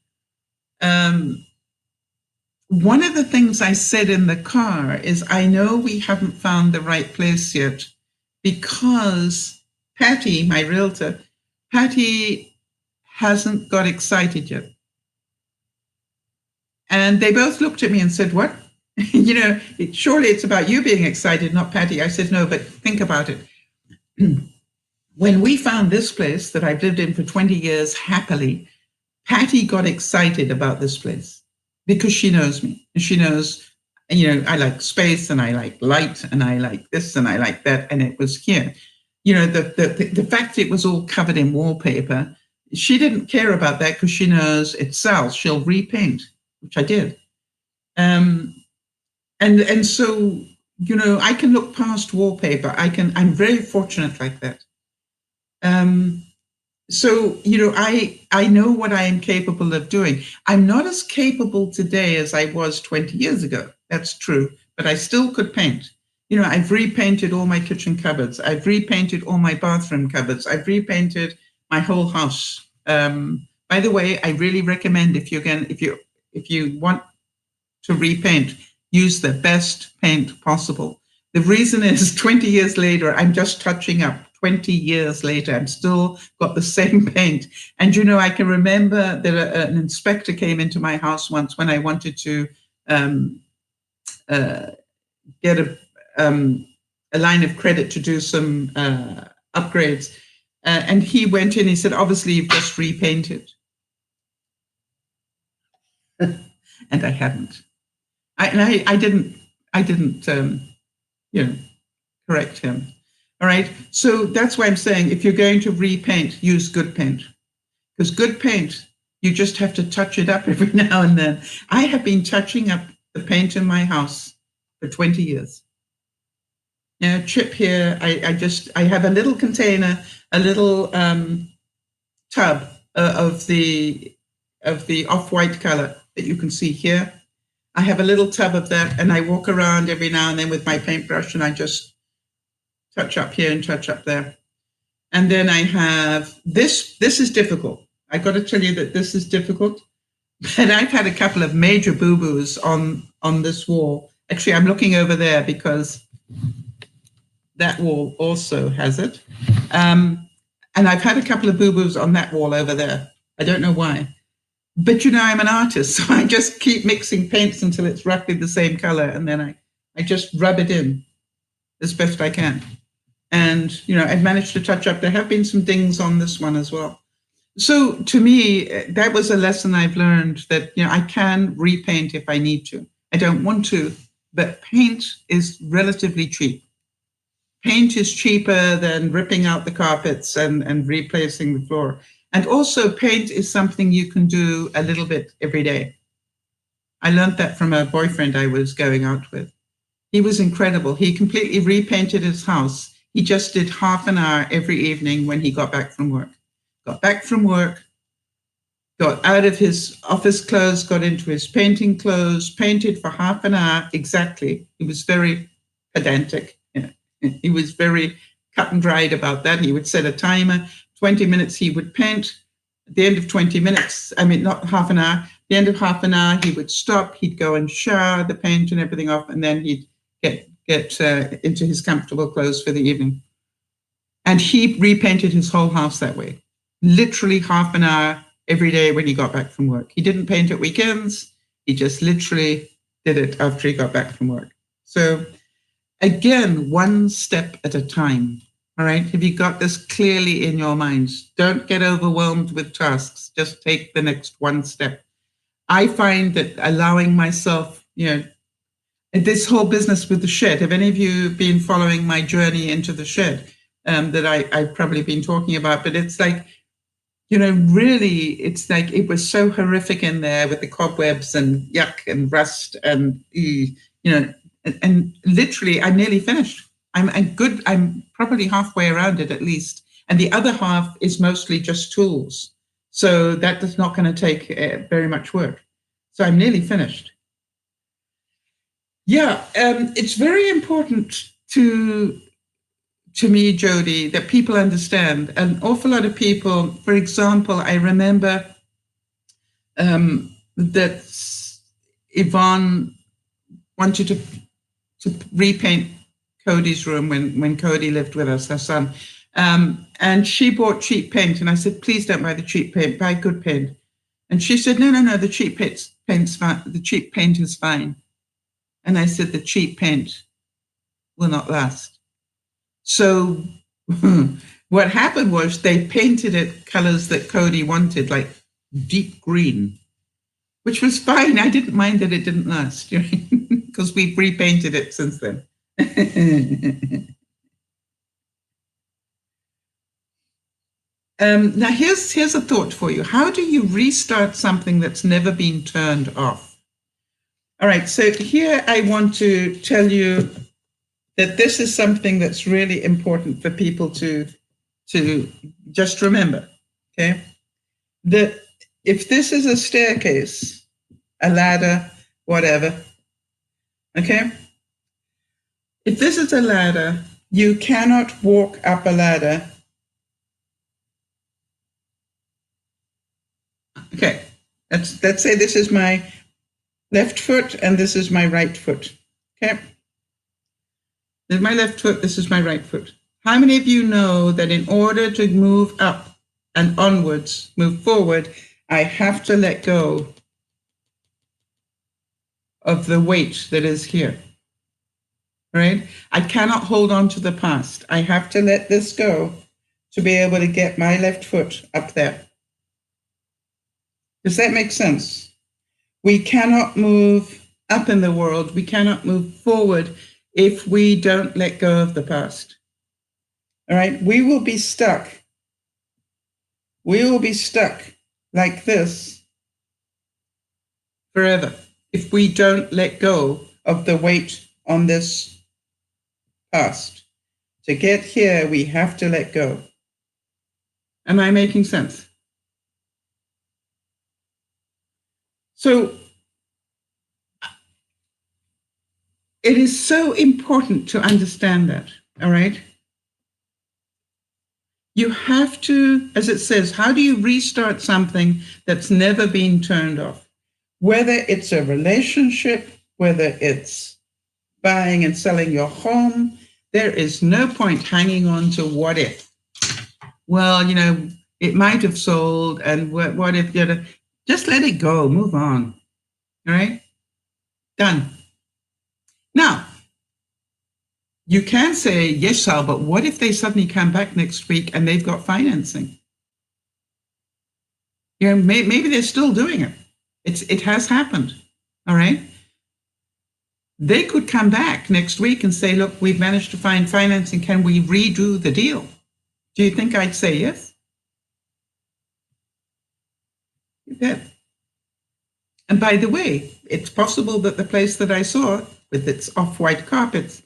One of the things I said in the car is, I know we haven't found the right place yet, because Patty, my realtor, Patty hasn't got excited yet. And they both looked at me and said, what? Surely it's about you being excited, not Patty. I said, no, but think about it. When we found this place that I've lived in for 20 years happily, Patty got excited about this place because she knows me. And she knows, I like space, and I like light, and I like this, and I like that. And it was here. The fact it was all covered in wallpaper, she didn't care about that because she knows it sells. She'll repaint, which I did. And so, I can look past wallpaper. I'm very fortunate like that. So, I know what I am capable of doing. I'm not as capable today as I was 20 years ago. That's true. But I still could paint. I've repainted all my kitchen cupboards. I've repainted all my bathroom cupboards. I've repainted my whole house. By the way, I really recommend, if you want to repaint, use the best paint possible. The reason is 20 years later, I'm just touching up. 20 years later, I'm still got the same paint. And, I can remember that an inspector came into my house once when I wanted to get a line of credit to do some upgrades. And he went in, he said, obviously you've just repainted. And I hadn't. I didn't correct him. All right. So that's why I'm saying, if you're going to repaint, use good paint. Because good paint, you just have to touch it up every now and then. I have been touching up the paint in my house for 20 years. Now, Chip here, I have a little container, a little tub of the off-white color that you can see here. I have a little tub of that, and I walk around every now and then with my paintbrush, and I just touch up here and touch up there. And then I have this. This is difficult. I got to tell you that this is difficult. But I've had a couple of major boo-boos on this wall. Actually, I'm looking over there because that wall also has it. And I've had a couple of boo-boos on that wall over there. I don't know why. But, I'm an artist, so I just keep mixing paints until it's roughly the same color, and then I just rub it in as best I can. And, I've managed to touch up. There have been some dings on this one as well. So to me, that was a lesson I've learned, that, I can repaint if I need to. I don't want to, but paint is relatively cheap. Paint is cheaper than ripping out the carpets and replacing the floor. And also, paint is something you can do a little bit every day. I learned that from a boyfriend I was going out with. He was incredible. He completely repainted his house. He just did half an hour every evening when he got back from work. Got back from work, got out of his office clothes, got into his painting clothes, painted for half an hour exactly. He was very pedantic. He was very cut and dried about that. He would set a timer, 20 minutes he would paint. At the end of 20 minutes, not half an hour, at the end of half an hour, he would stop, he'd go and shower the paint and everything off, and then he'd get into his comfortable clothes for the evening. And he repainted his whole house that way. Literally half an hour every day when he got back from work. He didn't paint at weekends. He just literally did it after he got back from work. So again, one step at a time. All right. Have you got this clearly in your minds? Don't get overwhelmed with tasks. Just take the next one step. I find that allowing myself, this whole business with the shed, have any of you been following my journey into the shed that I've probably been talking about? But it's like, really, it's like it was so horrific in there with the cobwebs and yuck and rust and, and literally I'm nearly finished. I'm probably halfway around it at least. And the other half is mostly just tools. So that is not going to take very much work. So I'm nearly finished. Yeah, it's very important to me, Jody, that people understand. An awful lot of people, for example, I remember that Yvonne wanted to repaint Cody's room when Cody lived with us, her son. And she bought cheap paint. And I said, please don't buy the cheap paint, buy good paint. And she said, no, the cheap paint's fine. The cheap paint is fine. And I said, the cheap paint will not last. So what happened was they painted it colors that Cody wanted, like deep green, which was fine. I didn't mind that it didn't last because we've repainted it since then. Now, here's a thought for you. How do you restart something that's never been turned off? All right, so here I want to tell you that this is something that's really important for people to just remember, okay? That if this is a staircase, a ladder, whatever, okay? If this is a ladder, you cannot walk up a ladder. Okay, let's say this is my left foot and this is my right foot, okay? This is my left foot, this is my right foot. How many of you know that in order to move up and onwards, move forward, I have to let go of the weight that is here, right? I cannot hold on to the past. I have to let this go to be able to get my left foot up there. Does that make sense? We cannot move up in the world. We cannot move forward if we don't let go of the past. All right, we will be stuck. We will be stuck like this forever if we don't let go of the weight on this past. To get here, we have to let go. Am I making sense? So it is so important to understand that, all right? You have to, as it says, how do you restart something that's never been turned off? Whether it's a relationship, whether it's buying and selling your home, there is no point hanging on to what if. Well, it might have sold, and what if, just let it go, move on, all right? Done. Now, you can say, yes, Sal, but what if they suddenly come back next week and they've got financing? Maybe they're still doing it. It has happened, all right? They could come back next week and say, look, we've managed to find financing. Can we redo the deal? Do you think I'd say yes? You bet. And by the way, it's possible that the place that I saw with its off-white carpets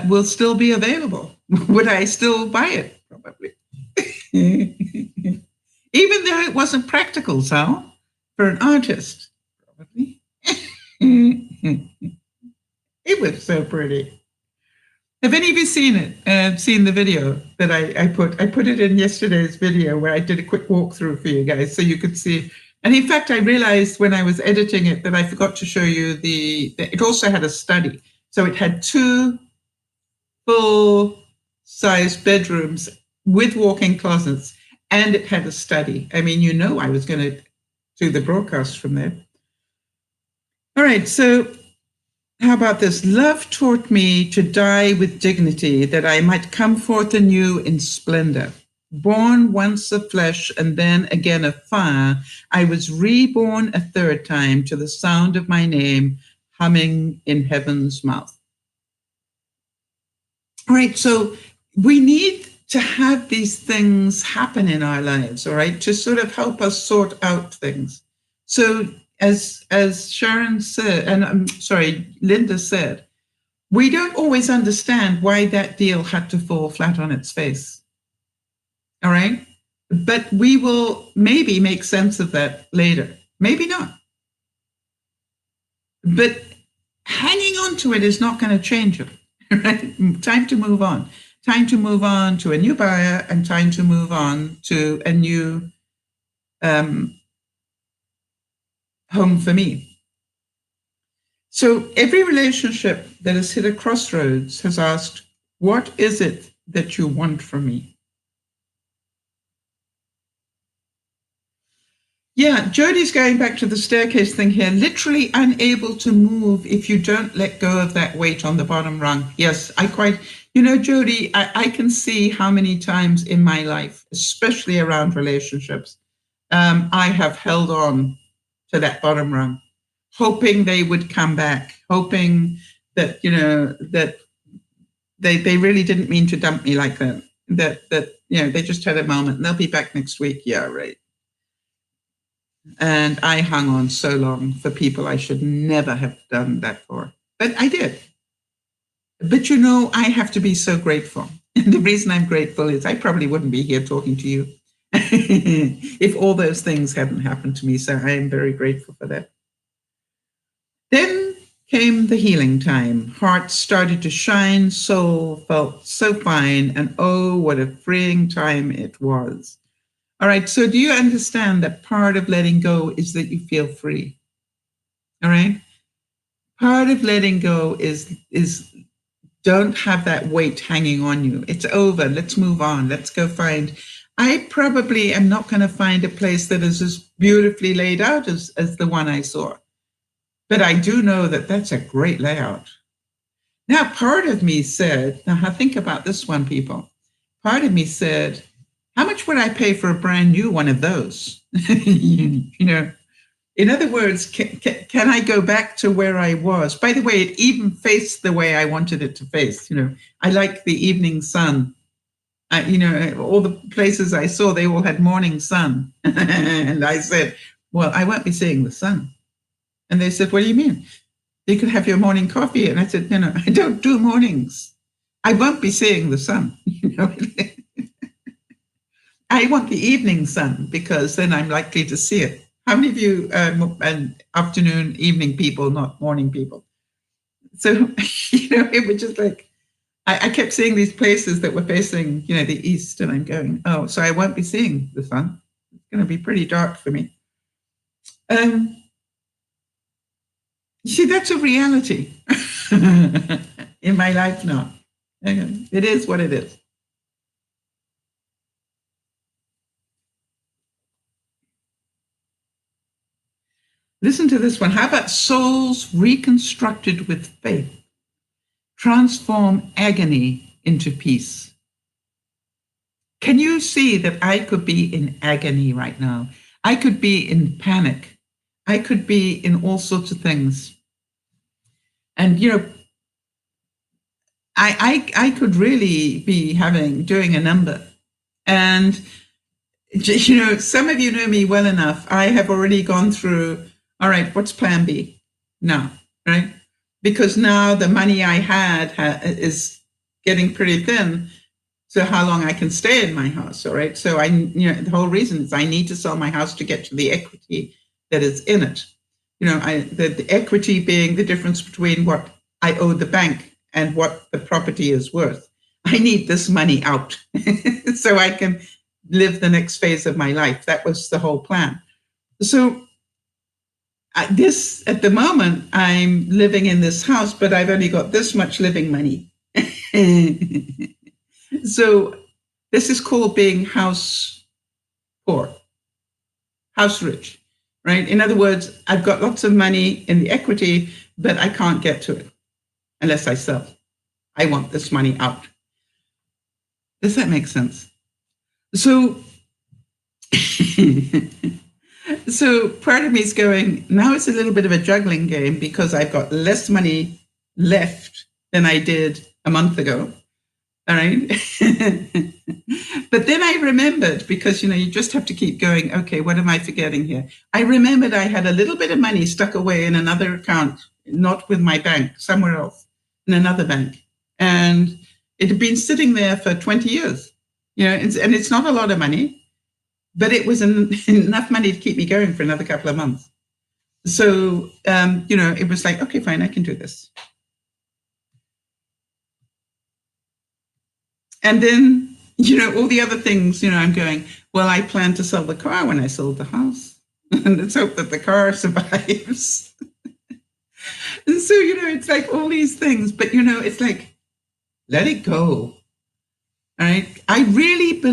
will still be available. Would I still buy it? Probably. Even though it wasn't practical, Sal, for an artist, probably. It was so pretty. Have any of you seen it? Seen the video that I put? I put it in yesterday's video where I did a quick walkthrough for you guys so you could see. And in fact, I realized when I was editing it that I forgot to show you it also had a study. So it had 2 full-size bedrooms with walk-in closets, and it had a study. I mean, I was going to do the broadcast from there. All right, so How about this? Love taught me to die with dignity, that I might come forth anew in splendor. Born once of flesh and then again of fire, I was reborn a third time to the sound of my name humming in heaven's mouth. All right, so we need to have these things happen in our lives, all right, to sort of help us sort out things. So as Sharon said, and I'm sorry, Linda said, we don't always understand why that deal had to fall flat on its face. All right. But we will maybe make sense of that later. Maybe not. But hanging on to it is not going to change it. Right? Time to move on. Time to move on to a new buyer and time to move on to a new home for me. So every relationship that has hit a crossroads has asked, what is it that you want from me? Yeah, Jodi's going back to the staircase thing here, literally unable to move if you don't let go of that weight on the bottom rung. Yes, Jodi, I can see how many times in my life, especially around relationships, I have held on to that bottom rung, hoping they would come back, hoping that, that they really didn't mean to dump me like that, that they just had a moment and they'll be back next week. Yeah, right. And I hung on so long for people I should never have done that for. But I did. But I have to be so grateful. And the reason I'm grateful is I probably wouldn't be here talking to you if all those things hadn't happened to me. So I am very grateful for that. Then came the healing time. Heart started to shine, soul felt so fine, and oh, what a freeing time it was. All right, so do you understand that part of letting go is that you feel free? All right? Part of letting go is don't have that weight hanging on you. It's over. Let's move on. Let's go find. I probably am not going to find a place that is as beautifully laid out as the one I saw. But I do know that that's a great layout. Now, part of me said, now think about this one, people. Part of me said, how much would I pay for a brand new one of those? In other words, can I go back to where I was? By the way, it even faced the way I wanted it to face. I like the evening sun. All the places I saw, they all had morning sun. And I said, well, I won't be seeing the sun. And they said, what do you mean? You could have your morning coffee. And I said, no, I don't do mornings. I won't be seeing the sun. I want the evening sun because then I'm likely to see it. How many of you afternoon, evening people, not morning people? So, it was just like, I kept seeing these places that were facing, the east, and I'm going, oh, so I won't be seeing the sun. It's going to be pretty dark for me. You see, that's a reality in my life now. It is what it is. Listen to this one. How about souls reconstructed with faith? Transform agony into peace. Can you see that I could be in agony right now? I could be in panic. I could be in all sorts of things. And, I could really be doing a number. And, some of you know me well enough. I have already gone through, all right, what's plan B now, right? Because now the money I had is getting pretty thin. So how long I can stay in my house, all right? So the whole reason is I need to sell my house to get to the equity that is in it. The equity being the difference between what I owe the bank and what the property is worth. I need this money out so I can live the next phase of my life. That was the whole plan. So at the moment, I'm living in this house, but I've only got this much living money. So this is called being house poor, house rich, right? In other words, I've got lots of money in the equity, but I can't get to it. unless I sell. I want this money out. Does that make sense? So, so part of me is going, now it's a little bit of a juggling game because I've got less money left than I did a month ago. All right. But then I remembered, because, you just have to keep going. Okay, what am I forgetting here? I remembered I had a little bit of money stuck away in another account, not with my bank, somewhere else, in another bank. And it had been sitting there for 20 years, and it's not a lot of money, but it was enough money to keep me going for another couple of months. So, it was like, okay, fine, I can do this. And then, all the other things, I'm going, well, I plan to sell the car when I sold the house. And let's hope that the car survives. And so, it's like all these things, but, it's like, let it go. All right. I really do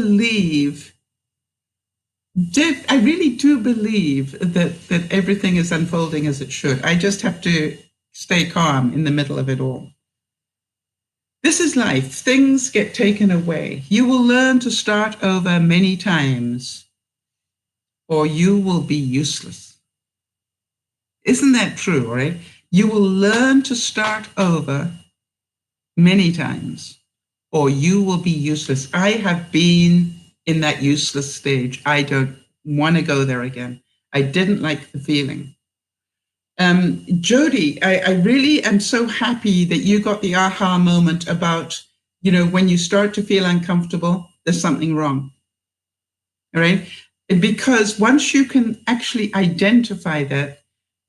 believe that everything is unfolding as it should. I just have to stay calm in the middle of it all. This is life. Things get taken away. You will learn to start over many times, or you will be useless. Isn't that true, right? You will learn to start over many times, or you will be useless. I have been in that useless stage. I don't want to go there again. I didn't like the feeling. Jody, I really am so happy that you got the aha moment about, when you start to feel uncomfortable, there's something wrong. All right? Because once you can actually identify that,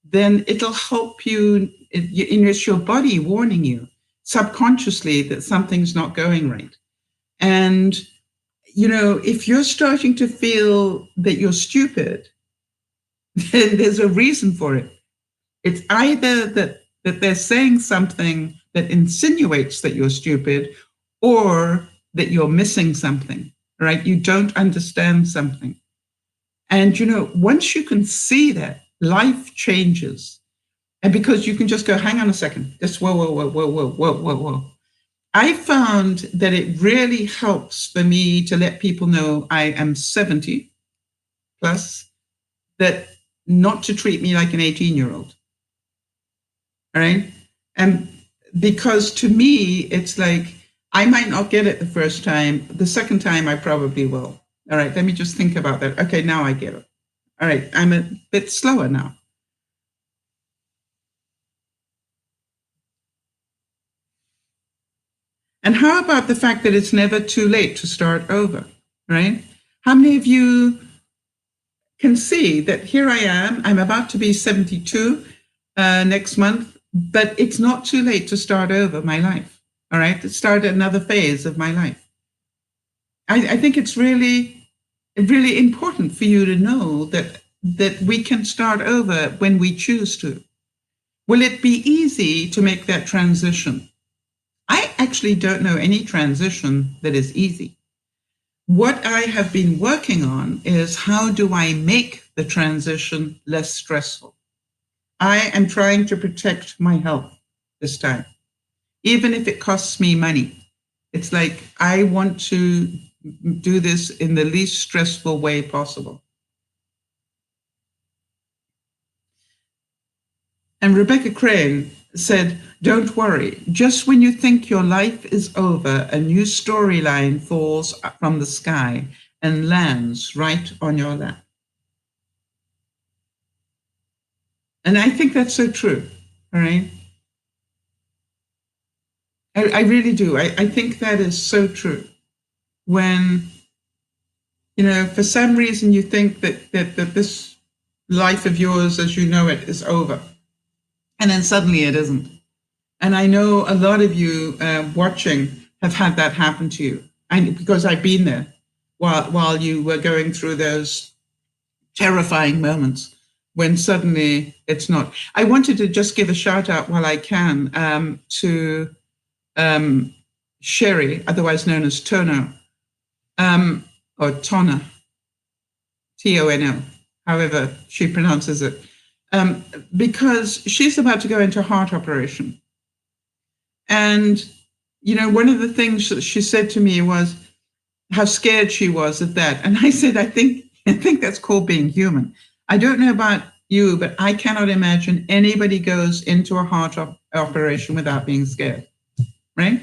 then it'll help you, it's your body warning you subconsciously that something's not going right. And, if you're starting to feel that you're stupid, then there's a reason for it. It's either that they're saying something that insinuates that you're stupid, or that you're missing something, right? You don't understand something. And, once you can see that, life changes. And because you can just go, hang on a second, just whoa. I found that it really helps for me to let people know I am 70 plus, that not to treat me like an 18-year-old. All right. And because to me, it's like, I might not get it the first time. The second time, I probably will. All right. Let me just think about that. Okay. Now I get it. All right. I'm a bit slower now. And how about the fact that it's never too late to start over, right? How many of you can see that here I am, I'm about to be 72 next month, but it's not too late to start over my life, all right? To start another phase of my life. I think it's really, really important for you to know that we can start over when we choose to. Will it be easy to make that transition? I actually don't know any transition that is easy. What I have been working on is, how do I make the transition less stressful? I am trying to protect my health this time, even if it costs me money. It's like, I want to do this in the least stressful way possible. And Rebecca Crane said, don't worry, just when you think your life is over, a new storyline falls from the sky and lands right on your lap. And I think that's so true, all right? I really do. I think that is so true. When, for some reason you think that this life of yours as you know it is over, and then suddenly it isn't. And I know a lot of you watching have had that happen to you. Because I've been there while you were going through those terrifying moments when suddenly it's not. I wanted to just give a shout out while I can to Sherry, otherwise known as Tono, or Tona, Tono, however she pronounces it, because she's about to go into a heart operation. And, one of the things that she said to me was how scared she was of that. And I said, I think that's called being human. I don't know about you, but I cannot imagine anybody goes into a heart operation without being scared, right?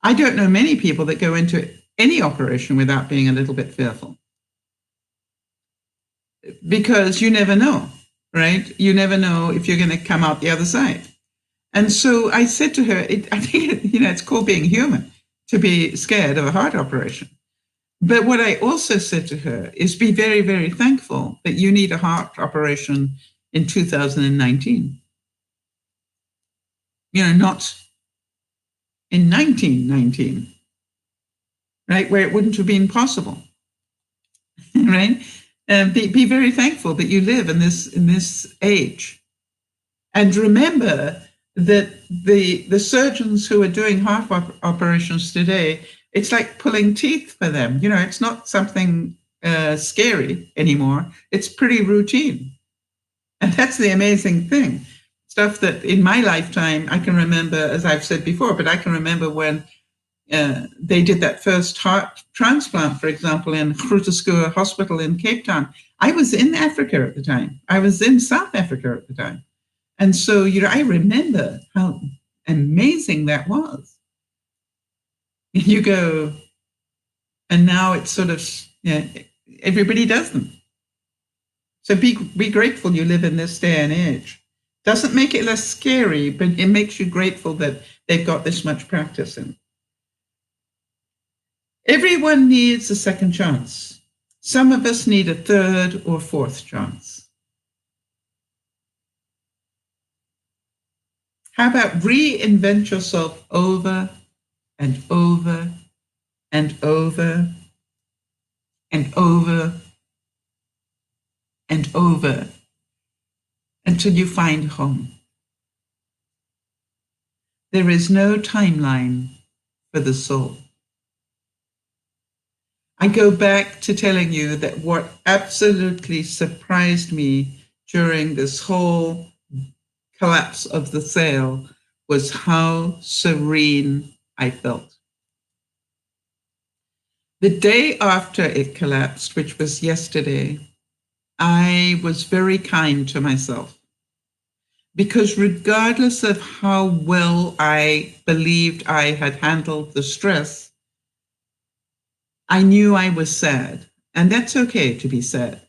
I don't know many people that go into any operation without being a little bit fearful, because you never know, right? You never know if you're going to come out the other side. And so I said to her, I think, it's called being human to be scared of a heart operation. But what I also said to her is be very, very thankful that you need a heart operation in 2019. Not in 1919, right, where it wouldn't have been possible, right? Be very thankful that you live in this age. And remember that the surgeons who are doing heart operations today, it's like pulling teeth for them. It's not something scary anymore. It's pretty routine. And that's the amazing thing. Stuff that in my lifetime, I can remember, as I've said before, but I can remember when they did that first heart transplant, for example, in Groote Schuur Hospital in Cape Town. I was in Africa at the time. I was in South Africa at the time. And so, I remember how amazing that was. You go, and now it's sort of, everybody does them. So be grateful you live in this day and age. Doesn't make it less scary, but it makes you grateful that they've got this much practice in. Everyone needs a second chance. Some of us need a third or fourth chance. How about reinvent yourself over and over and over and over and over until you find home. There is no timeline for the soul. I go back to telling you that what absolutely surprised me during this whole collapse of the sale was how serene I felt. The day after it collapsed, which was yesterday, I was very kind to myself, because regardless of how well I believed I had handled the stress, I knew I was sad, and that's okay to be sad.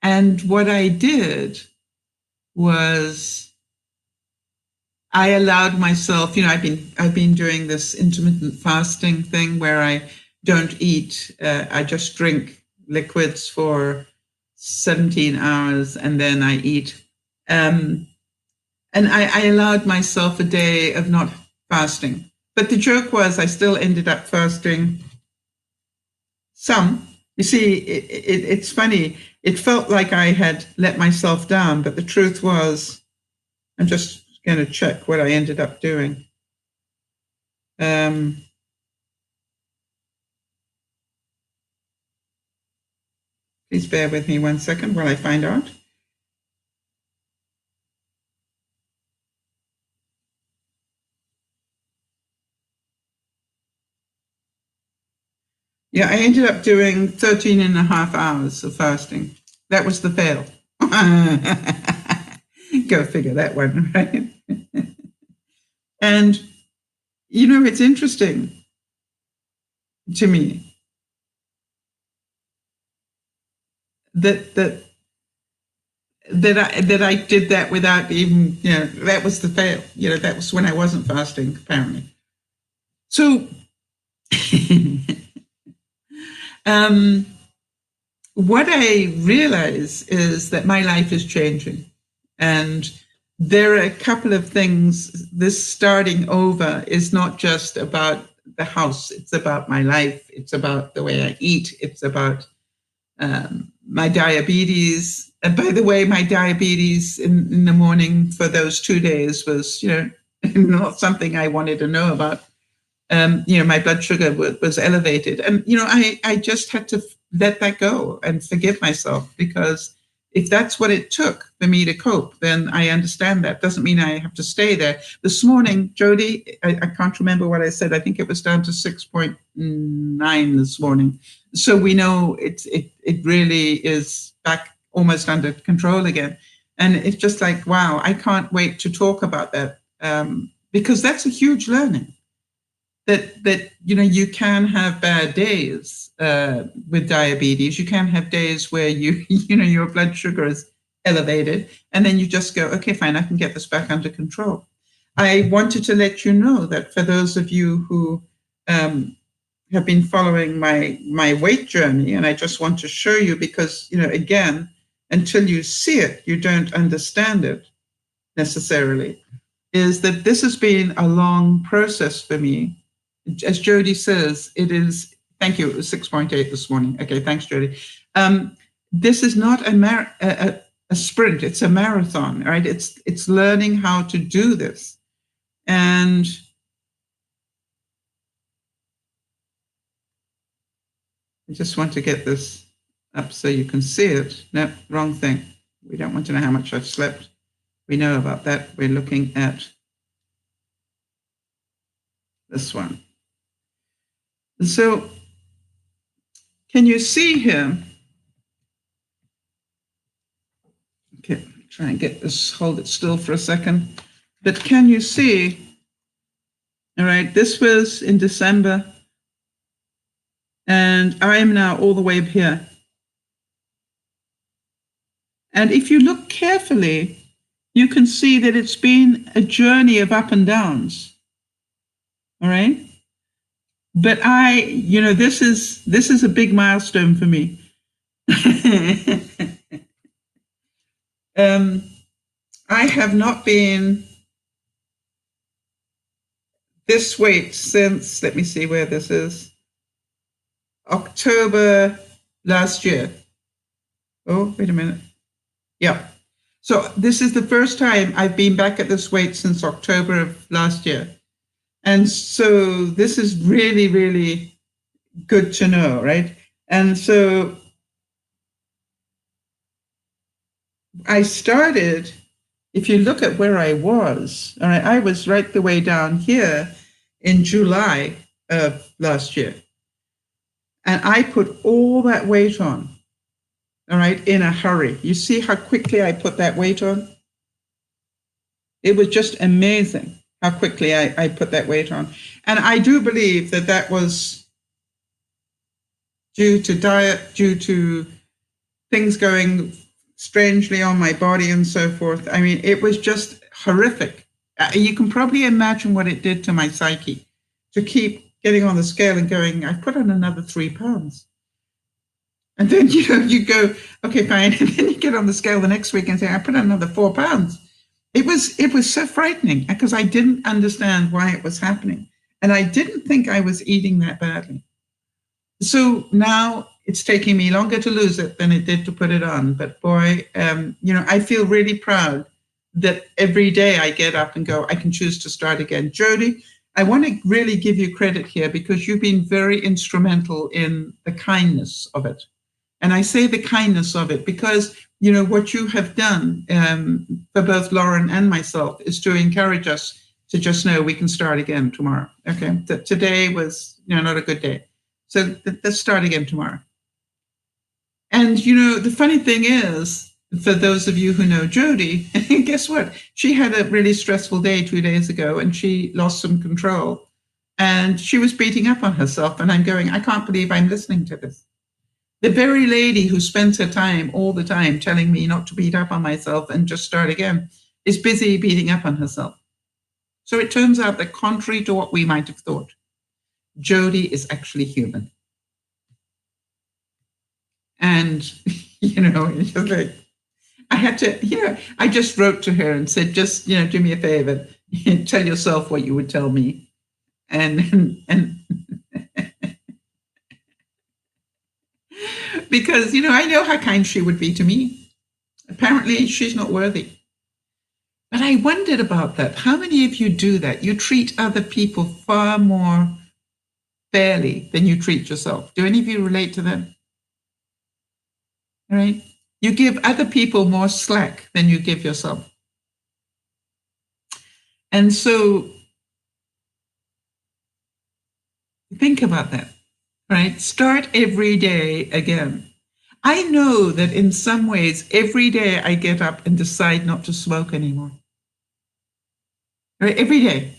And what I did was I allowed myself, I've been doing this intermittent fasting thing where I don't eat, I just drink liquids for 17 hours and then I eat. And I allowed myself a day of not fasting. But the joke was I still ended up fasting some. You see, it's funny. It felt like I had let myself down, but the truth was, I'm just going to check what I ended up doing. Please bear with me 1 second while I find out. Yeah, I ended up doing 13 and a half hours of fasting. That was the fail. Go figure that one, right? And, it's interesting to me that I did that without even, that was the fail. That was when I wasn't fasting, apparently. So, what I realize is that my life is changing. And there are a couple of things. This starting over is not just about the house. It's about my life. It's about the way I eat. It's about my diabetes. And by the way, my diabetes in the morning for those 2 days was, not something I wanted to know about. My blood sugar was elevated. And, I just had to let that go and forgive myself, because if that's what it took for me to cope, then I understand that. Doesn't mean I have to stay there. This morning, Jody, I can't remember what I said. I think it was down to 6.9 this morning. So we know it really is back almost under control again. And it's just like, wow, I can't wait to talk about that, because that's a huge learning. That you can have bad days with diabetes. You can have days where your blood sugar is elevated, and then you just go, okay, fine, I can get this back under control. I wanted to let you know that for those of you who have been following my weight journey, and I just want to show you, because again, until you see it, you don't understand it necessarily, is that this has been a long process for me. As Jody says, it is, thank you, it was 6.8 this morning. Okay, thanks, Jody. This is not a sprint, it's a marathon, right? It's learning how to do this. And I just want to get this up so you can see it. No, wrong thing. We don't want to know how much I've slept. We know about that. We're looking at this one. So can you see here? Okay, try and get this, hold it still for a second. But can you see? All right, this was in December, and I am now all the way up here. And if you look carefully, you can see that it's been a journey of up and downs. All right. But this is a big milestone for me. I have not been this weight since, let me see where this is, October last year. Oh, wait a minute. Yeah. So this is the first time I've been back at this weight since October of last year. And so this is really, really good to know, right? And so I started, if you look at where I was, all right, I was right the way down here in July of last year. And I put all that weight on, all right, in a hurry. You see how quickly I put that weight on? It was just amazing how quickly I put that weight on. And I do believe that was due to diet, due to things going strangely on my body and so forth. I mean, it was just horrific. You can probably imagine what it did to my psyche to keep getting on the scale and going, I put on another 3 pounds. And then, you go, okay, fine. And then you get on the scale the next week and say, I put on another 4 pounds. It was so frightening because I didn't understand why it was happening. And I didn't think I was eating that badly. So now it's taking me longer to lose it than it did to put it on. But boy, I feel really proud that every day I get up and go, I can choose to start again. Jody, I want to really give you credit here because you've been very instrumental in the kindness of it. And I say the kindness of it because, what you have done for both Lauren and myself is to encourage us to just know we can start again tomorrow. Okay, today was not a good day. So let's start again tomorrow. And, the funny thing is, for those of you who know Jody, guess what? She had a really stressful day 2 days ago and she lost some control and she was beating up on herself. And I'm going, I can't believe I'm listening to this. The very lady who spends her time all the time telling me not to beat up on myself and just start again is busy beating up on herself. So it turns out that contrary to what we might have thought, Jody is actually human. And, it's just like, I had to, I just wrote to her and said, just, do me a favor, tell yourself what you would tell me. And because, I know how kind she would be to me. Apparently, she's not worthy. But I wondered about that. How many of you do that? You treat other people far more fairly than you treat yourself. Do any of you relate to that? All right. You give other people more slack than you give yourself. And so think about that, right? Start every day again. I know that in some ways, every day I get up and decide not to smoke anymore. Right? Every day.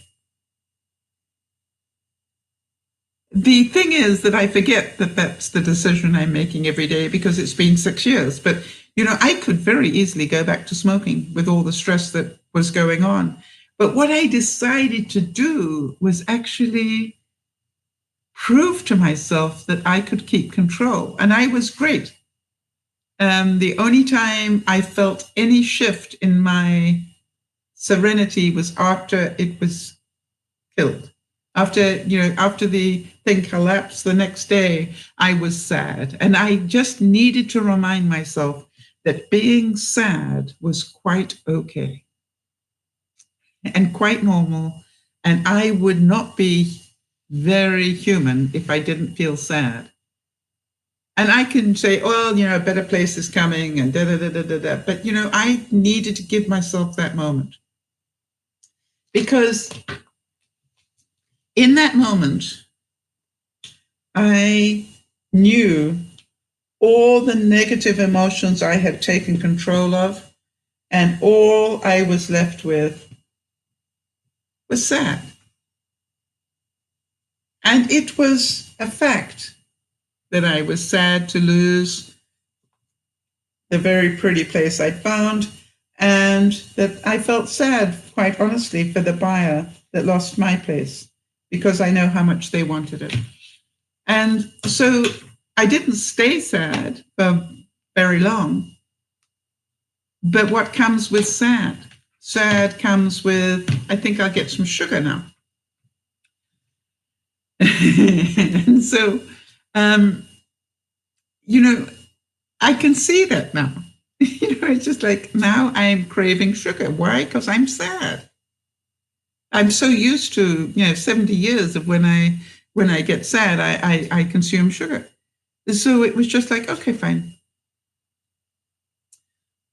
The thing is that I forget that that's the decision I'm making every day because it's been 6 years. But, I could very easily go back to smoking with all the stress that was going on. But what I decided to do was actually prove to myself that I could keep control. And I was great. The only time I felt any shift in my serenity was after it was killed. After the thing collapsed the next day, I was sad. And I just needed to remind myself that being sad was quite okay and quite normal. And I would not be very human if I didn't feel sad. And I can say, well, a better place is coming and da-da-da-da-da-da. But, I needed to give myself that moment. Because in that moment, I knew all the negative emotions I had taken control of, and all I was left with was sad. And it was a fact that I was sad to lose the very pretty place I found, and that I felt sad, quite honestly, for the buyer that lost my place, because I know how much they wanted it. And so I didn't stay sad for very long. But what comes with sad? Sad comes with, I think I'll get some sugar now. And so, I can see that now. It's just like now I'm craving sugar. Why? Because I'm sad. I'm so used to, 70 years of when I get sad, I consume sugar. So it was just like, okay, fine.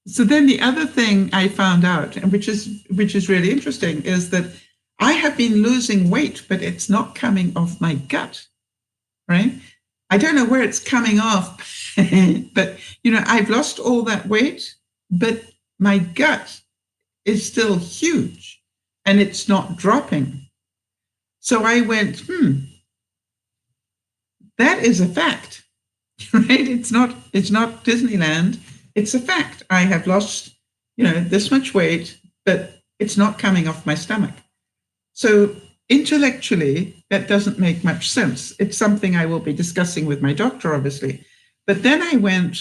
So then the other thing I found out, and which is really interesting, is that I have been losing weight, but it's not coming off my gut, right? I don't know where it's coming off, but, I've lost all that weight, but my gut is still huge and it's not dropping. So I went, that is a fact, right? It's not Disneyland. It's a fact. I have lost, this much weight, but it's not coming off my stomach. So intellectually, that doesn't make much sense. It's something I will be discussing with my doctor, obviously. But then I went,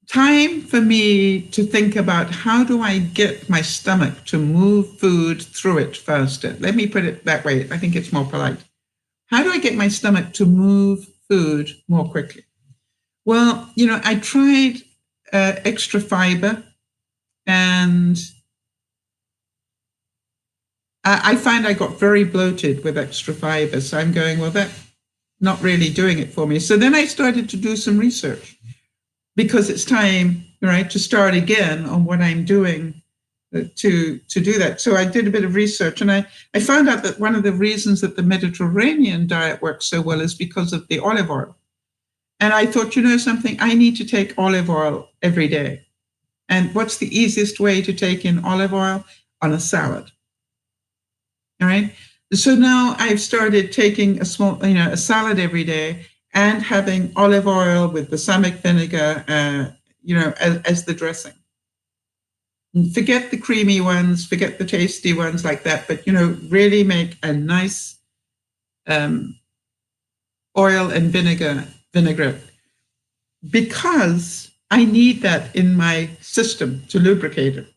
time for me to think about how do I get my stomach to move food through it faster? Let me put it that way. I think it's more polite. How do I get my stomach to move food more quickly? Well, I tried extra fiber, and I find I got very bloated with extra fiber. So I'm going, well, that's not really doing it for me. So then I started to do some research, because it's time, right, to start again on what I'm doing to do that. So I did a bit of research, and I found out that one of the reasons that the Mediterranean diet works so well is because of the olive oil. And I thought, something, I need to take olive oil every day. And what's the easiest way to take in olive oil? On a salad. All right. So now I've started taking a salad every day and having olive oil with balsamic vinegar, as the dressing. And forget the creamy ones, forget the tasty ones like that, but, really make a nice oil and vinaigrette, because I need that in my system to lubricate it.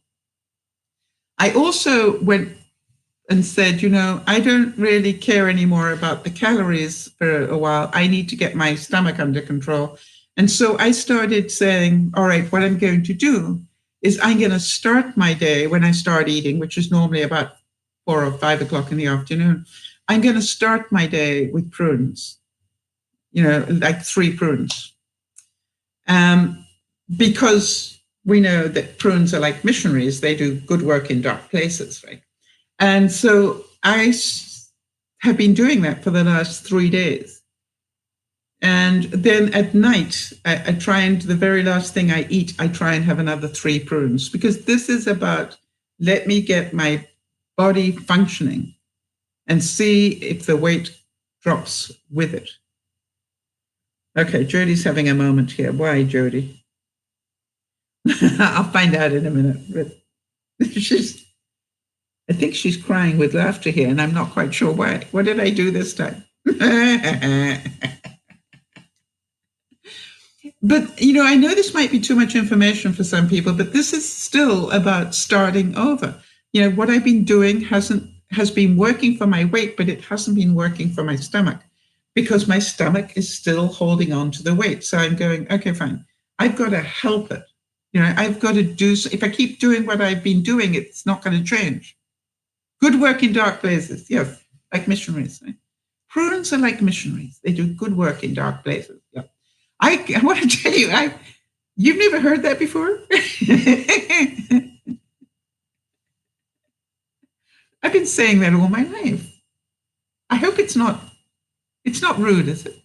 I also went and said, I don't really care anymore about the calories for a while. I need to get my stomach under control. And so I started saying, all right, what I'm going to do is I'm going to start my day when I start eating, which is normally about 4 or 5 o'clock in the afternoon. I'm going to start my day with prunes, like 3 prunes. because we know that prunes are like missionaries. They do good work in dark places, right? And so I have been doing that for the last 3 days. And then at night, I try and the very last thing I eat, I try and have another 3 prunes, because this is about, let me get my body functioning and see if the weight drops with it. Okay, Jody's having a moment here. Why, Jody? I'll find out in a minute. But I think she's crying with laughter here, and I'm not quite sure why. What did I do this time? But, you know, I know this might be too much information for some people, but this is still about starting over. You know, what I've been doing has been working for my weight, but it hasn't been working for my stomach, because my stomach is still holding on to the weight. So I'm going, okay, fine. I've got to help it. You know, I've got to do, if I keep doing what I've been doing, it's not going to change. Good work in dark places. Yes, like missionaries. Right? Prunes are like missionaries. They do good work in dark places. Yeah. I want to tell you, you've never heard that before? I've been saying that all my life. I hope it's not rude, is it?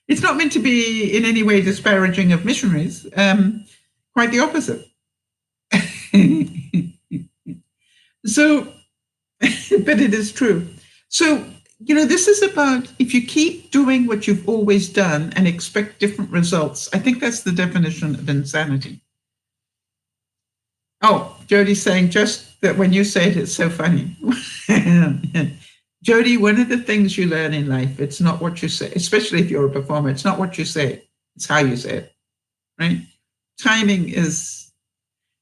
It's not meant to be in any way disparaging of missionaries. Quite the opposite. So, but it is true. So, you know, this is about, if you keep doing what you've always done and expect different results, I think that's the definition of insanity. Oh, Jody's saying just that when you say it, it's so funny. Jody, one of the things you learn in life, it's not what you say, especially if you're a performer, it's not what you say, it's how you say it, right? Timing is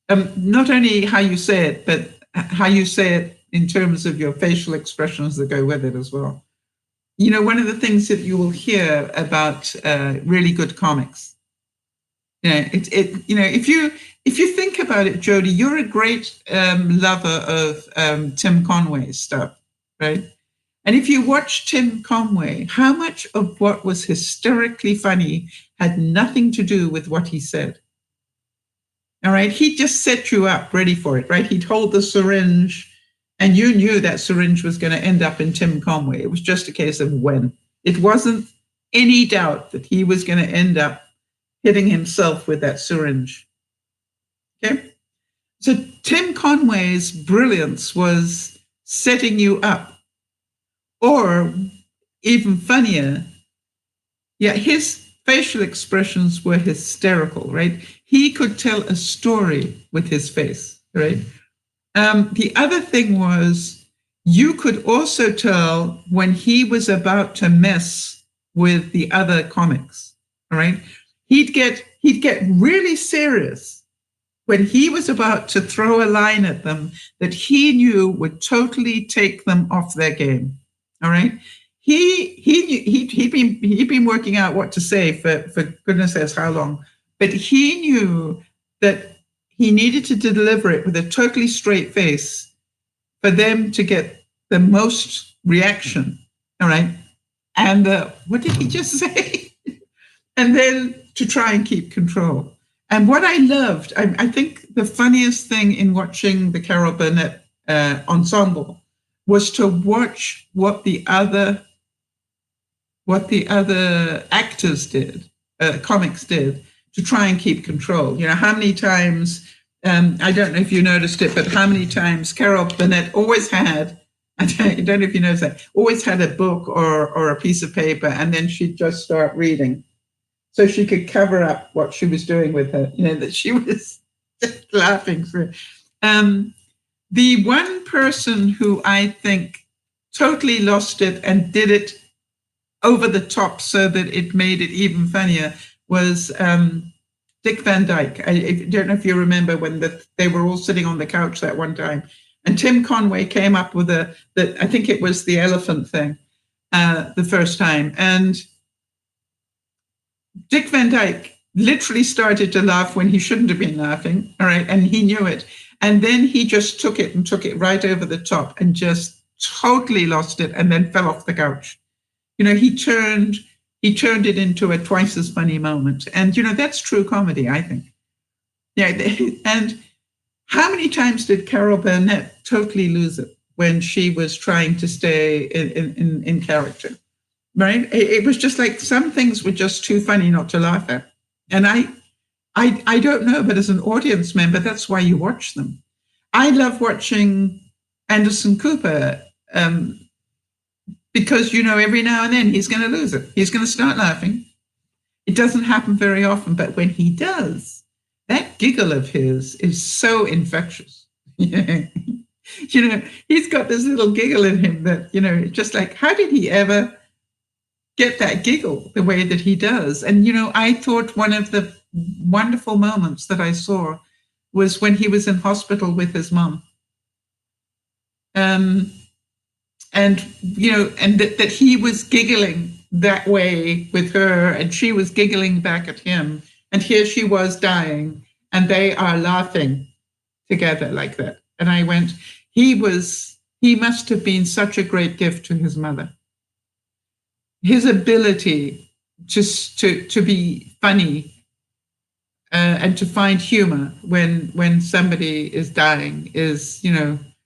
not only how you say it, but how you say it in terms of your facial expressions that go with it as well. You know, one of the things that you will hear about really good comics, you know, if you think about it, Jody, you're a great lover of Tim Conway's stuff, right? And if you watch Tim Conway, how much of what was hysterically funny had nothing to do with what he said? All right, he just set you up ready for it, right? He'd hold the syringe, and you knew that syringe was going to end up in Tim Conway. It was just a case of when. It wasn't any doubt that he was going to end up hitting himself with that syringe. Okay? So Tim Conway's brilliance was setting you up. Or even funnier, yeah, his facial expressions were hysterical, right? He could tell a story with his face, right? The other thing was, you could also tell when he was about to mess with the other comics, all right? He'd get really serious when he was about to throw a line at them that he knew would totally take them off their game, all right? He'd been working out what to say for goodness knows how long, but he knew that he needed to deliver it with a totally straight face for them to get the most reaction, all right? And what did he just say? And then to try and keep control. And what I loved, I think the funniest thing in watching the Carol Burnett ensemble was to watch what the other actors did, comics did, to try and keep control. You know, how many times, I don't know if you noticed it, but how many times Carol Burnett always had, I don't know if you noticed that, always had a book or a piece of paper, and then she'd just start reading, so she could cover up what she was doing with her, you know, that she was just laughing through. The one person who I think totally lost it and did it over the top so that it made it even funnier was Dick Van Dyke. I don't know if you remember when they were all sitting on the couch that one time, and Tim Conway came up with I think it was the elephant thing the first time, and Dick Van Dyke literally started to laugh when he shouldn't have been laughing, all right, and he knew it. And then he just took it right over the top and just totally lost it and then fell off the couch. You know, he turned he turned it into a twice as funny moment. And, that's true comedy, I think. Yeah. And how many times did Carol Burnett totally lose it when she was trying to stay in character? Right? It was just like some things were just too funny not to laugh at. And I don't know, but as an audience member, that's why you watch them. I love watching Anderson Cooper because, every now and then he's going to lose it. He's going to start laughing. It doesn't happen very often, but when he does, that giggle of his is so infectious. He's got this little giggle in him that, just like, how did he ever get that giggle the way that he does? And, I thought one of the wonderful moments that I saw was when he was in hospital with his mom. And, that he was giggling that way with her and she was giggling back at him. And here she was dying and they are laughing together like that. And I went, he must have been such a great gift to his mother. His ability just to be funny and to find humor when somebody is dying is,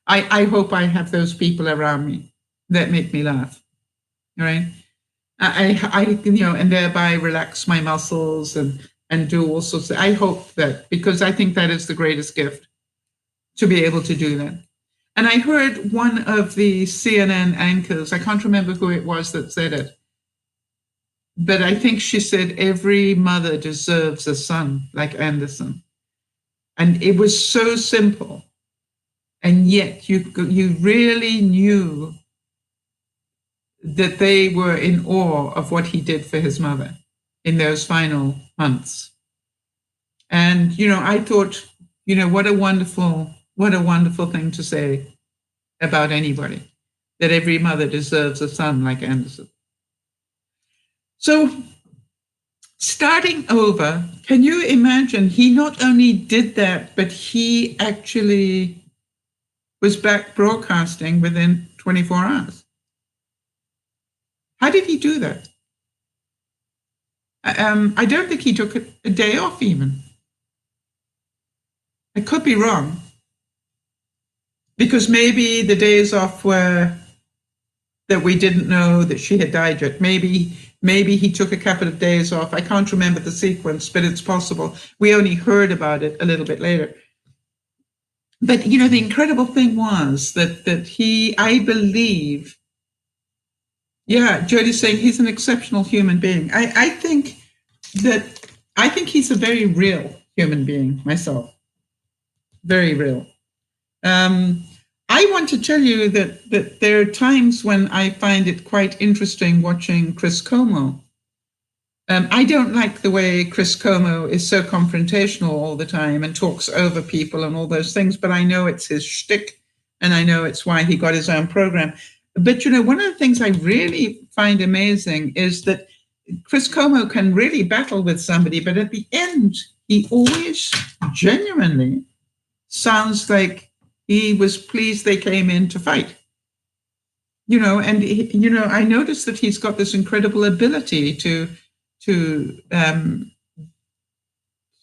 I hope I have those people around me that make me laugh, right? I and thereby relax my muscles and do all sorts of, I hope that, because I think that is the greatest gift, to be able to do that. And I heard one of the CNN anchors, I can't remember who it was that said it, but I think she said, every mother deserves a son like Anderson. And it was so simple. And yet you really knew that they were in awe of what he did for his mother in those final months. And, I thought, what a wonderful thing to say about anybody, that every mother deserves a son like Anderson. So starting over, can you imagine, he not only did that, but he actually was back broadcasting within 24 hours. How did he do that? I don't think he took a day off even. I could be wrong, because maybe the days off were that we didn't know that she had died yet. Maybe he took a couple of days off. I can't remember the sequence, but it's possible. We only heard about it a little bit later. But, the incredible thing was that he, I believe, Jody's saying he's an exceptional human being. I think he's a very real human being myself. Very real. I want to tell you that there are times when I find it quite interesting watching Chris Como. I don't like the way Chris Como is so confrontational all the time and talks over people and all those things, but I know it's his shtick and I know it's why he got his own program. But, one of the things I really find amazing is that Chris Como can really battle with somebody, but at the end, he always genuinely sounds like he was pleased they came in to fight. And, I noticed that he's got this incredible ability to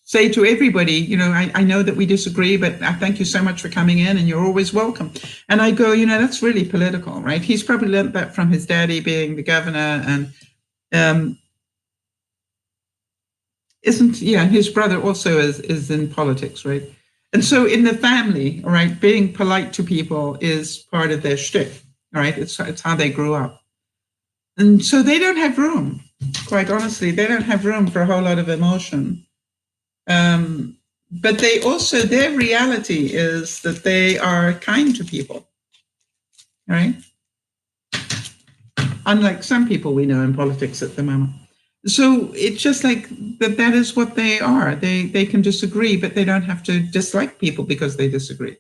say to everybody, I know that we disagree, but I thank you so much for coming in and you're always welcome. And I go, that's really political, right? He's probably learned that from his daddy being the governor and his brother also is in politics, right? And so in the family, all right, being polite to people is part of their shtick, all right? It's how they grew up. And so they don't have room, quite honestly, they don't have room for a whole lot of emotion. But they also, their reality is that they are kind to people, right? Unlike some people we know in politics at the moment. So it's just like that is what they are. They can disagree, but they don't have to dislike people because they disagree.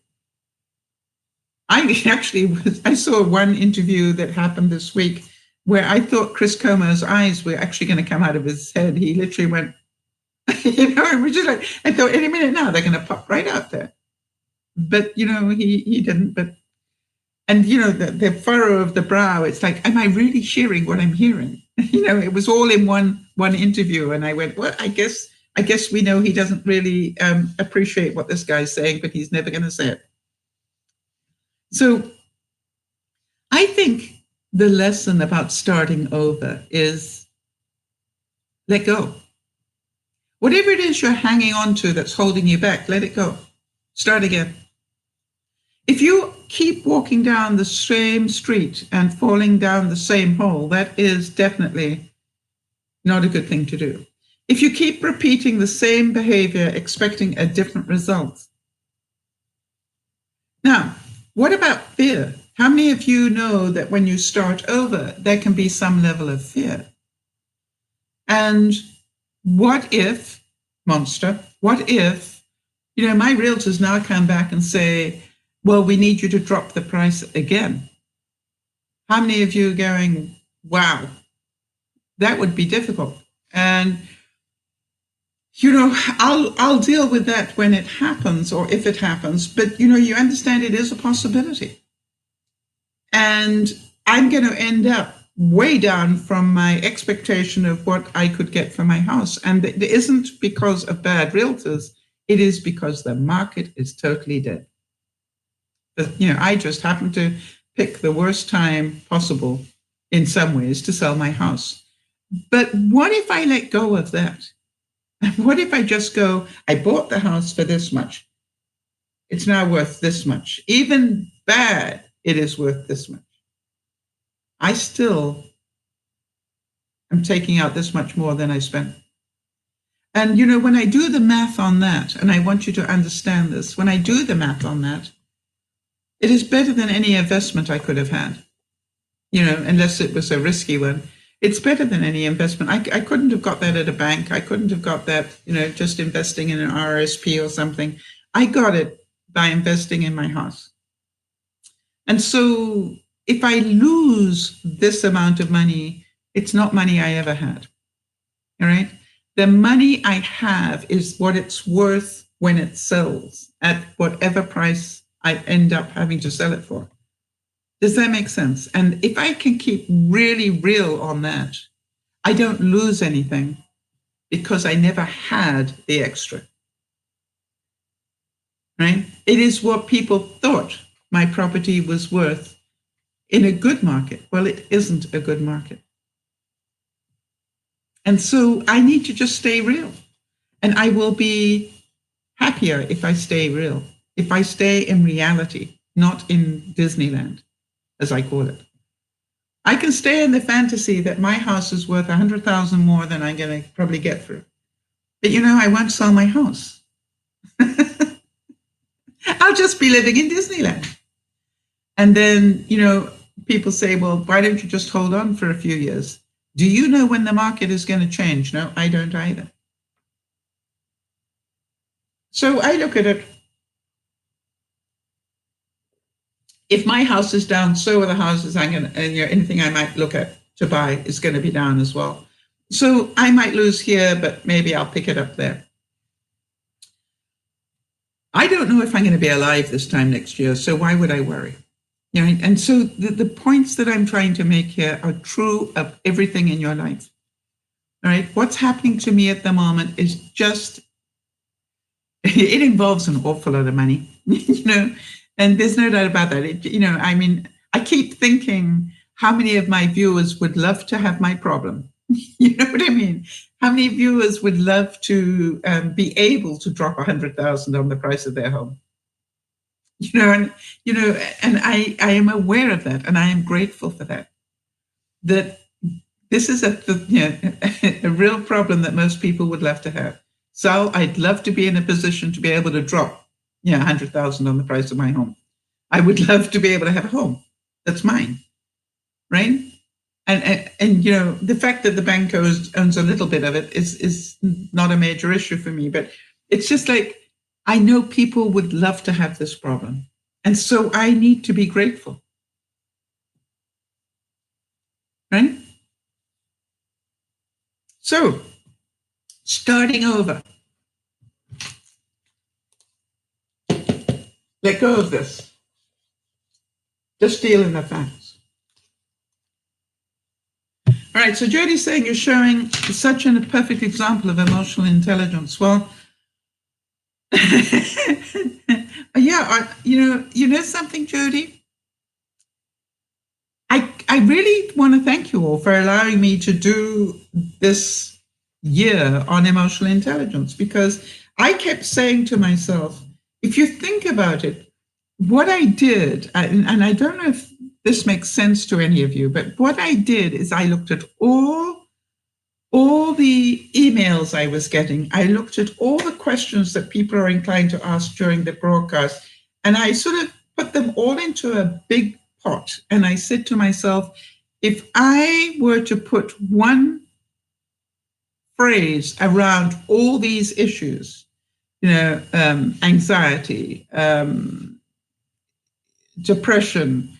I saw one interview that happened this week where I thought Chris Como's eyes were actually going to come out of his head. He literally went, it was just like, I thought any minute now they're going to pop right out there. But, he didn't. But And, the furrow of the brow, it's like, am I really hearing what I'm hearing? It was all in one interview. And I went, well, I guess we know he doesn't really appreciate what this guy's saying, but he's never going to say it. So I think the lesson about starting over is let go. Whatever it is you're hanging on to that's holding you back, let it go. Start again. If you keep walking down the same street and falling down the same hole, that is definitely not a good thing to do. If you keep repeating the same behavior, expecting a different result. Now, what about fear? How many of you know that when you start over, there can be some level of fear? And what if, monster, what if, my realtors now come back and say, well, we need you to drop the price again. How many of you are going, wow, that would be difficult? And, I'll deal with that when it happens or if it happens. But, you understand it is a possibility. And I'm going to end up way down from my expectation of what I could get for my house. And it isn't because of bad realtors. It is because the market is totally dead. But, I just happened to pick the worst time possible in some ways to sell my house. But what if I let go of that? What if I just go, I bought the house for this much. It's now worth this much. Even bad, it is worth this much. I still am taking out this much more than I spent. And, when I do the math on that, and I want you to understand this, when I do the math on that, it is better than any investment I could have had, unless it was a risky one. It's better than any investment. I couldn't have got that at a bank. I couldn't have got that, just investing in an RSP or something. I got it by investing in my house. And so if I lose this amount of money, it's not money I ever had. All right. The money I have is what it's worth when it sells at whatever price I end up having to sell it for. Does that make sense? And if I can keep really real on that, I don't lose anything because I never had the extra. Right? It is what people thought my property was worth in a good market. Well, it isn't a good market. And so I need to just stay real. And I will be happier if I stay real, if I stay in reality, not in Disneyland, as I call it. I can stay in the fantasy that my house is worth 100,000 more than I'm going to probably get for it. But, I won't sell my house. I'll just be living in Disneyland. And then, people say, well, why don't you just hold on for a few years? Do you know when the market is going to change? No, I don't either. So I look at it. If my house is down, so are the houses anything I might look at to buy is going to be down as well. So I might lose here, but maybe I'll pick it up there. I don't know if I'm going to be alive this time next year, so why would I worry? And so the points that I'm trying to make here are true of everything in your life. All right. What's happening to me at the moment is just, it involves an awful lot of money, and there's no doubt about that. I keep thinking how many of my viewers would love to have my problem. You know what I mean? How many viewers would love to be able to drop 100,000 on the price of their home? And I am aware of that, and I am grateful for that. That this is a real problem that most people would love to have. So I'd love to be in a position to be able to drop 100,000 on the price of my home. I would love to be able to have a home that's mine, right? And the fact that the bank owns a little bit of it is not a major issue for me. But it's just like, I know people would love to have this problem. And so I need to be grateful. Right? So, starting over. Let go of this. Just deal in the facts. All right, so Jody's saying you're showing such a perfect example of emotional intelligence. Well, yeah, you know something, Jody? I really want to thank you all for allowing me to do this year on emotional intelligence, because I kept saying to myself, if you think about it, what I did, and I don't know if this makes sense to any of you, but what I did is I looked at all the emails I was getting. I looked at all the questions that people are inclined to ask during the broadcast, and I sort of put them all into a big pot. And I said to myself, if I were to put one phrase around all these issues, anxiety, depression,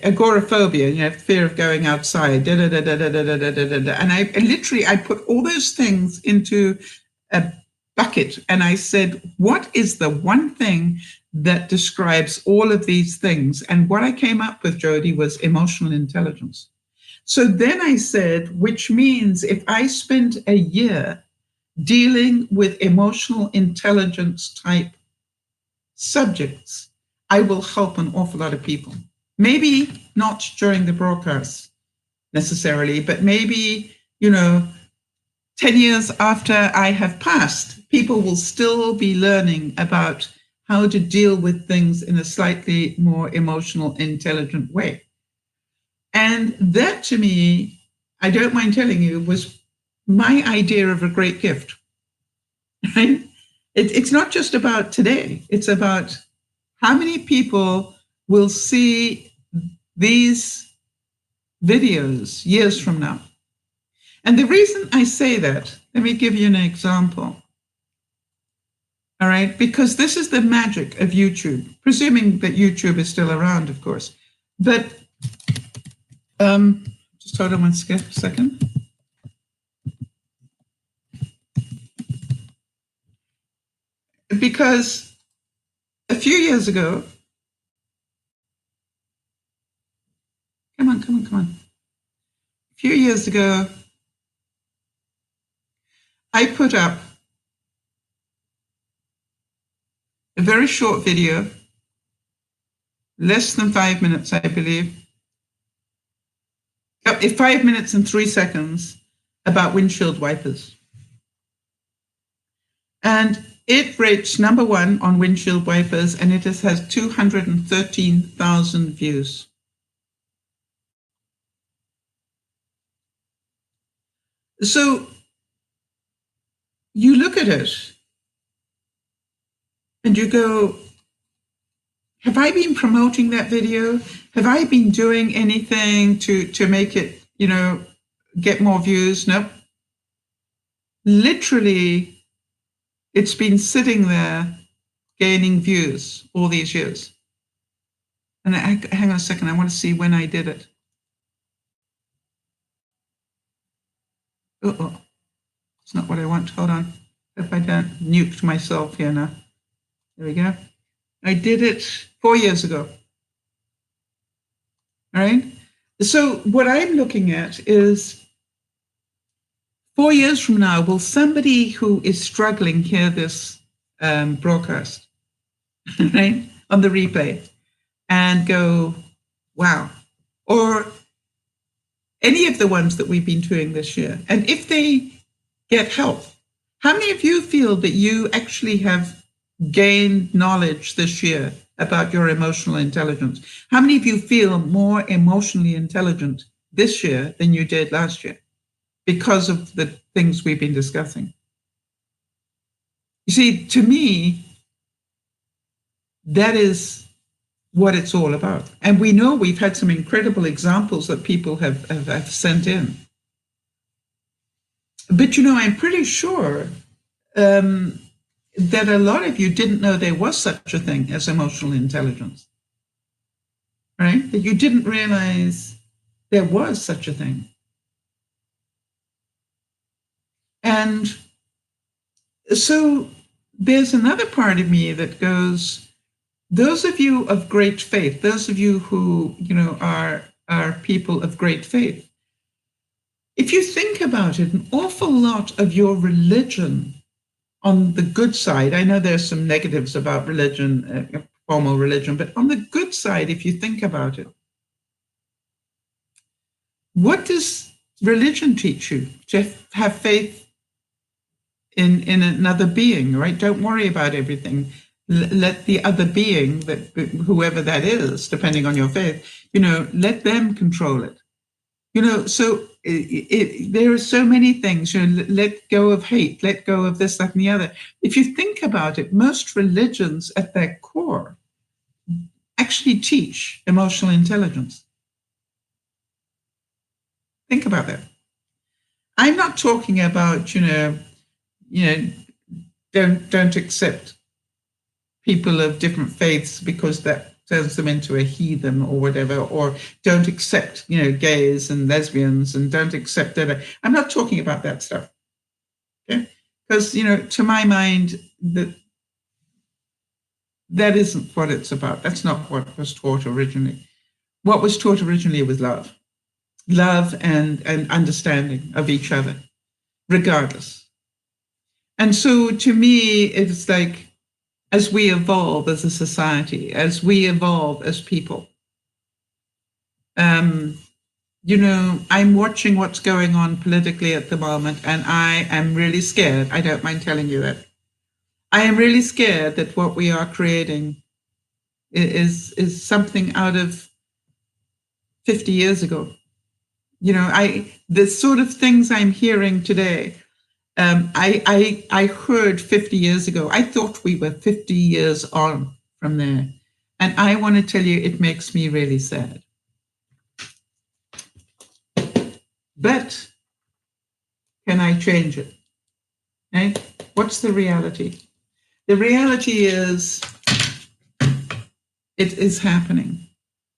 agoraphobia, fear of going outside, and I put all those things into a bucket, and I said, what is the one thing that describes all of these things? And what I came up with, Jody, was emotional intelligence. So then I said, which means if I spend a year dealing with emotional intelligence type subjects, I will help an awful lot of people. Maybe not during the broadcast necessarily, but maybe, 10 years after I have passed, people will still be learning about how to deal with things in a slightly more emotional, intelligent way. And that, to me, I don't mind telling you, was my idea of a great gift. Right? It's not just about today. It's about how many people will see these videos years from now. And the reason I say that, let me give you an example. All right, because this is the magic of YouTube, presuming that YouTube is still around, of course. But just hold on one second. Because a few years ago, come on. A few years ago, I put up a very short video, less than 5 minutes, I believe. 5 minutes and 3 seconds about windshield wipers. And it rates number one on windshield wipers, and it has 213,000 views. So you look at it and you go, have I been promoting that video? Have I been doing anything to make it, get more views? Nope. Literally, it's been sitting there gaining views all these years. And hang on a second, I want to see when I did it. Oh, it's not what I want. Hold on. If I don't nuke myself here now. There we go. I did it 4 years ago. All right. So what I'm looking at is 4 years from now, will somebody who is struggling hear this broadcast, right, on the replay and go, wow, or any of the ones that we've been doing this year. And if they get help, how many of you feel that you actually have gained knowledge this year about your emotional intelligence? How many of you feel more emotionally intelligent this year than you did last year because of the things we've been discussing? You see, to me, that is what it's all about. And we know we've had some incredible examples that people have sent in. But, I'm pretty sure that a lot of you didn't know there was such a thing as emotional intelligence, right? That you didn't realize there was such a thing. And so there's another part of me that goes, those of you of great faith, those of you who, are people of great faith, if you think about it, an awful lot of your religion on the good side, I know there's some negatives about religion, formal religion, but on the good side, if you think about it, what does religion teach you? To have faith in another being, right? Don't worry about everything. Let the other being, that whoever that is, depending on your faith, let them control it. So there are so many things. Let go of hate, let go of this, that, and the other. If you think about it, most religions at their core actually teach emotional intelligence. Think about that. I'm not talking about, don't accept people of different faiths because that turns them into a heathen or whatever, or don't accept, gays and lesbians, and don't accept that. I'm not talking about that stuff. Okay? Because, to my mind, that isn't what it's about. That's not what was taught originally. What was taught originally was love and understanding of each other, regardless. And so to me, it's like, as we evolve as a society, as we evolve as people, I'm watching what's going on politically at the moment, and I am really scared. I don't mind telling you that. I am really scared that what we are creating is something out of 50 years ago. The sort of things I'm hearing today, I heard 50 years ago. I thought we were 50 years on from there. And I want to tell you, it makes me really sad. But can I change it? Okay? What's the reality? The reality is it is happening.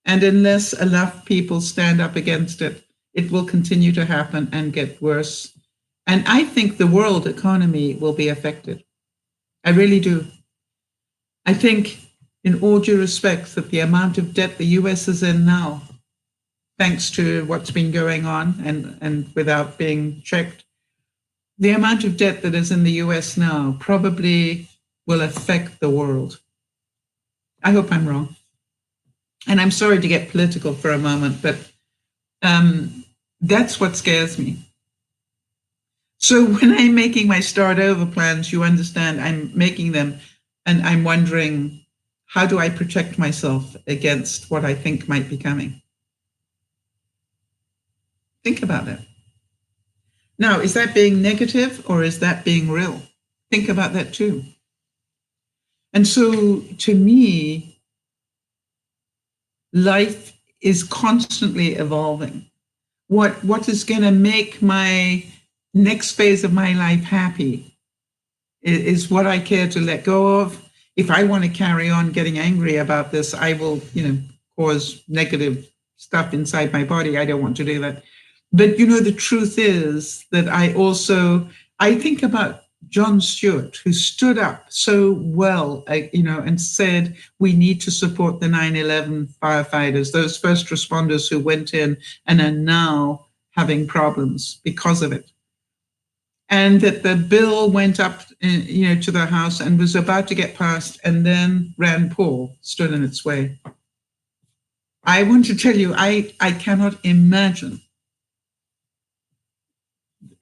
And unless enough people stand up against it, it will continue to happen and get worse. And I think the world economy will be affected. I really do. I think, in all due respect, that the amount of debt the US is in now, thanks to what's been going on and without being checked, the amount of debt that is in the US now probably will affect the world. I hope I'm wrong. And I'm sorry to get political for a moment, but that's what scares me. So when I'm making my start over plans, you understand, I'm making them and I'm wondering, how do I protect myself against what I think might be coming? Think about that. Now, is that being negative or is that being real? Think about that too. And so to me, life is constantly evolving. What is going to make my next phase of my life happy is what I care to let go of. If I want to carry on getting angry about this, I will, cause negative stuff inside my body. I don't want to do that. But, the truth is that I think about John Stewart, who stood up so well, and said, we need to support the 9/11 firefighters, those first responders who went in and are now having problems because of it. And that the bill went up, to the House and was about to get passed, and then Rand Paul stood in its way. I want to tell you, I cannot imagine.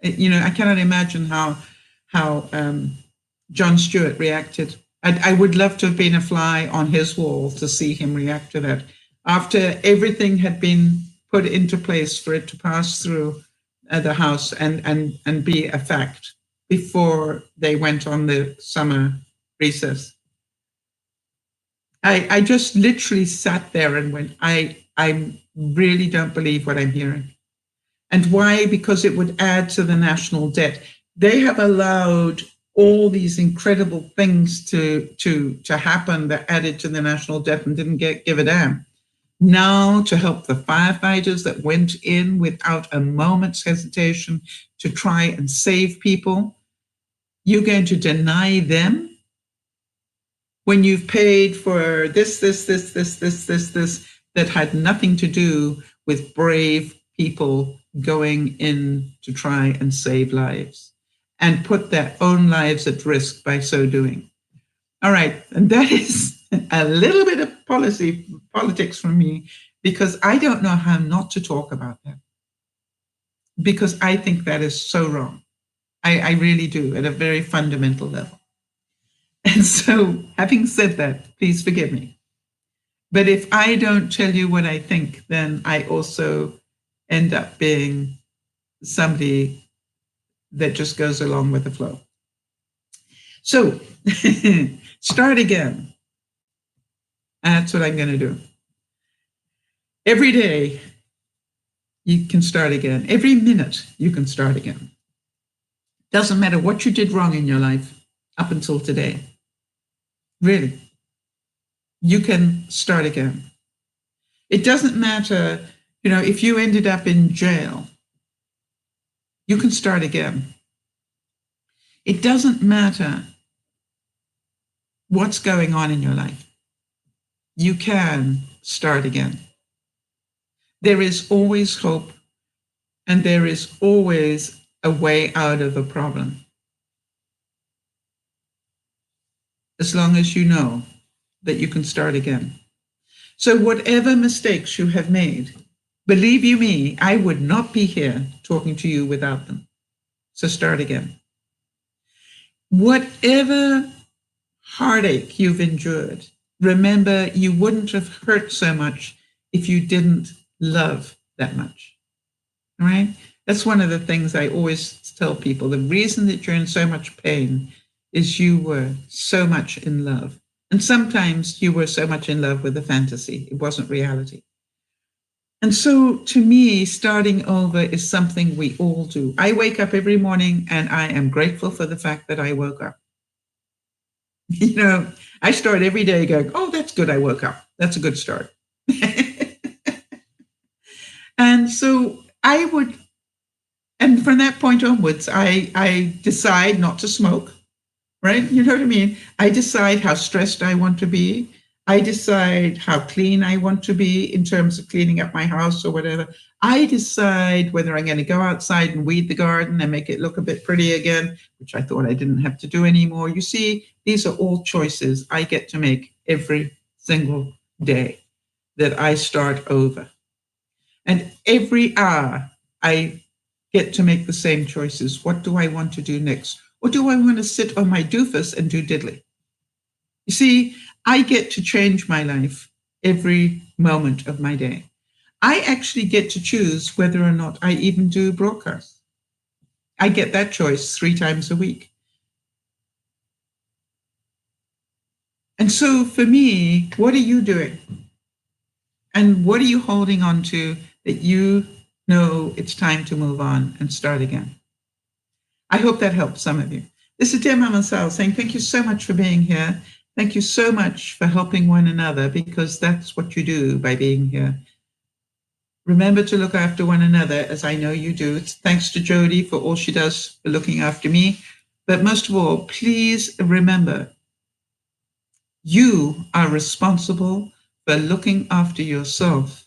I cannot imagine how John Stewart reacted. I would love to have been a fly on his wall to see him react to that. After everything had been put into place for it to pass through the House and be a fact before they went on the summer recess. I just literally sat there and went, I really don't believe what I'm hearing. And why? Because it would add to the national debt. They have allowed all these incredible things to happen that added to the national debt and didn't give a damn. Now, to help the firefighters that went in without a moment's hesitation to try and save people, you're going to deny them? when you've paid for this, that had nothing to do with brave people going in to try and save lives and put their own lives at risk by so doing. All right, and that is a little bit of politics from me, because I don't know how not to talk about that, because I think that is so wrong. I really do, at a very fundamental level. And so, having said that, please forgive me. But if I don't tell you what I think, then I also end up being somebody that just goes along with the flow. So, start again. That's what I'm going to do. Every day, you can start again. Every minute, you can start again. Doesn't matter what you did wrong in your life up until today. Really, you can start again. It doesn't matter, if you ended up in jail, you can start again. It doesn't matter what's going on in your life. You can start again. There is always hope, and there is always a way out of a problem. As long as you know that you can start again. So whatever mistakes you have made, believe you me, I would not be here talking to you without them. So start again. Whatever heartache you've endured, remember, you wouldn't have hurt so much if you didn't love that much. All right? That's one of the things I always tell people. The reason that you're in so much pain is you were so much in love. And sometimes you were so much in love with a fantasy. It wasn't reality. And so to me, starting over is something we all do. I wake up every morning and I am grateful for the fact that I woke up. I start every day going, oh, that's good, I woke up. That's a good start. And so and from that point onwards, I decide not to smoke, right? You know what I mean? I decide how stressed I want to be. I decide how clean I want to be in terms of cleaning up my house or whatever. I decide whether I'm going to go outside and weed the garden and make it look a bit pretty again, which I thought I didn't have to do anymore. You see, these are all choices I get to make every single day that I start over. And every hour I get to make the same choices. What do I want to do next? Or do I want to sit on my doofus and do diddly? You see, I get to change my life every moment of my day. I actually get to choose whether or not I even do broadcasts. I get that choice 3 times a week. And so for me, what are you doing? And what are you holding on to that you know it's time to move on and start again? I hope that helps some of you. This is DearMamaSal saying thank you so much for being here. Thank you so much for helping one another, because that's what you do by being here. Remember to look after one another, as I know you do. It's thanks to Jody for all she does for looking after me. But most of all, please remember, you are responsible for looking after yourself.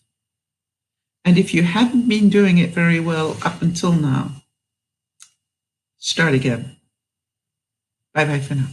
And if you haven't been doing it very well up until now, start again. Bye-bye for now.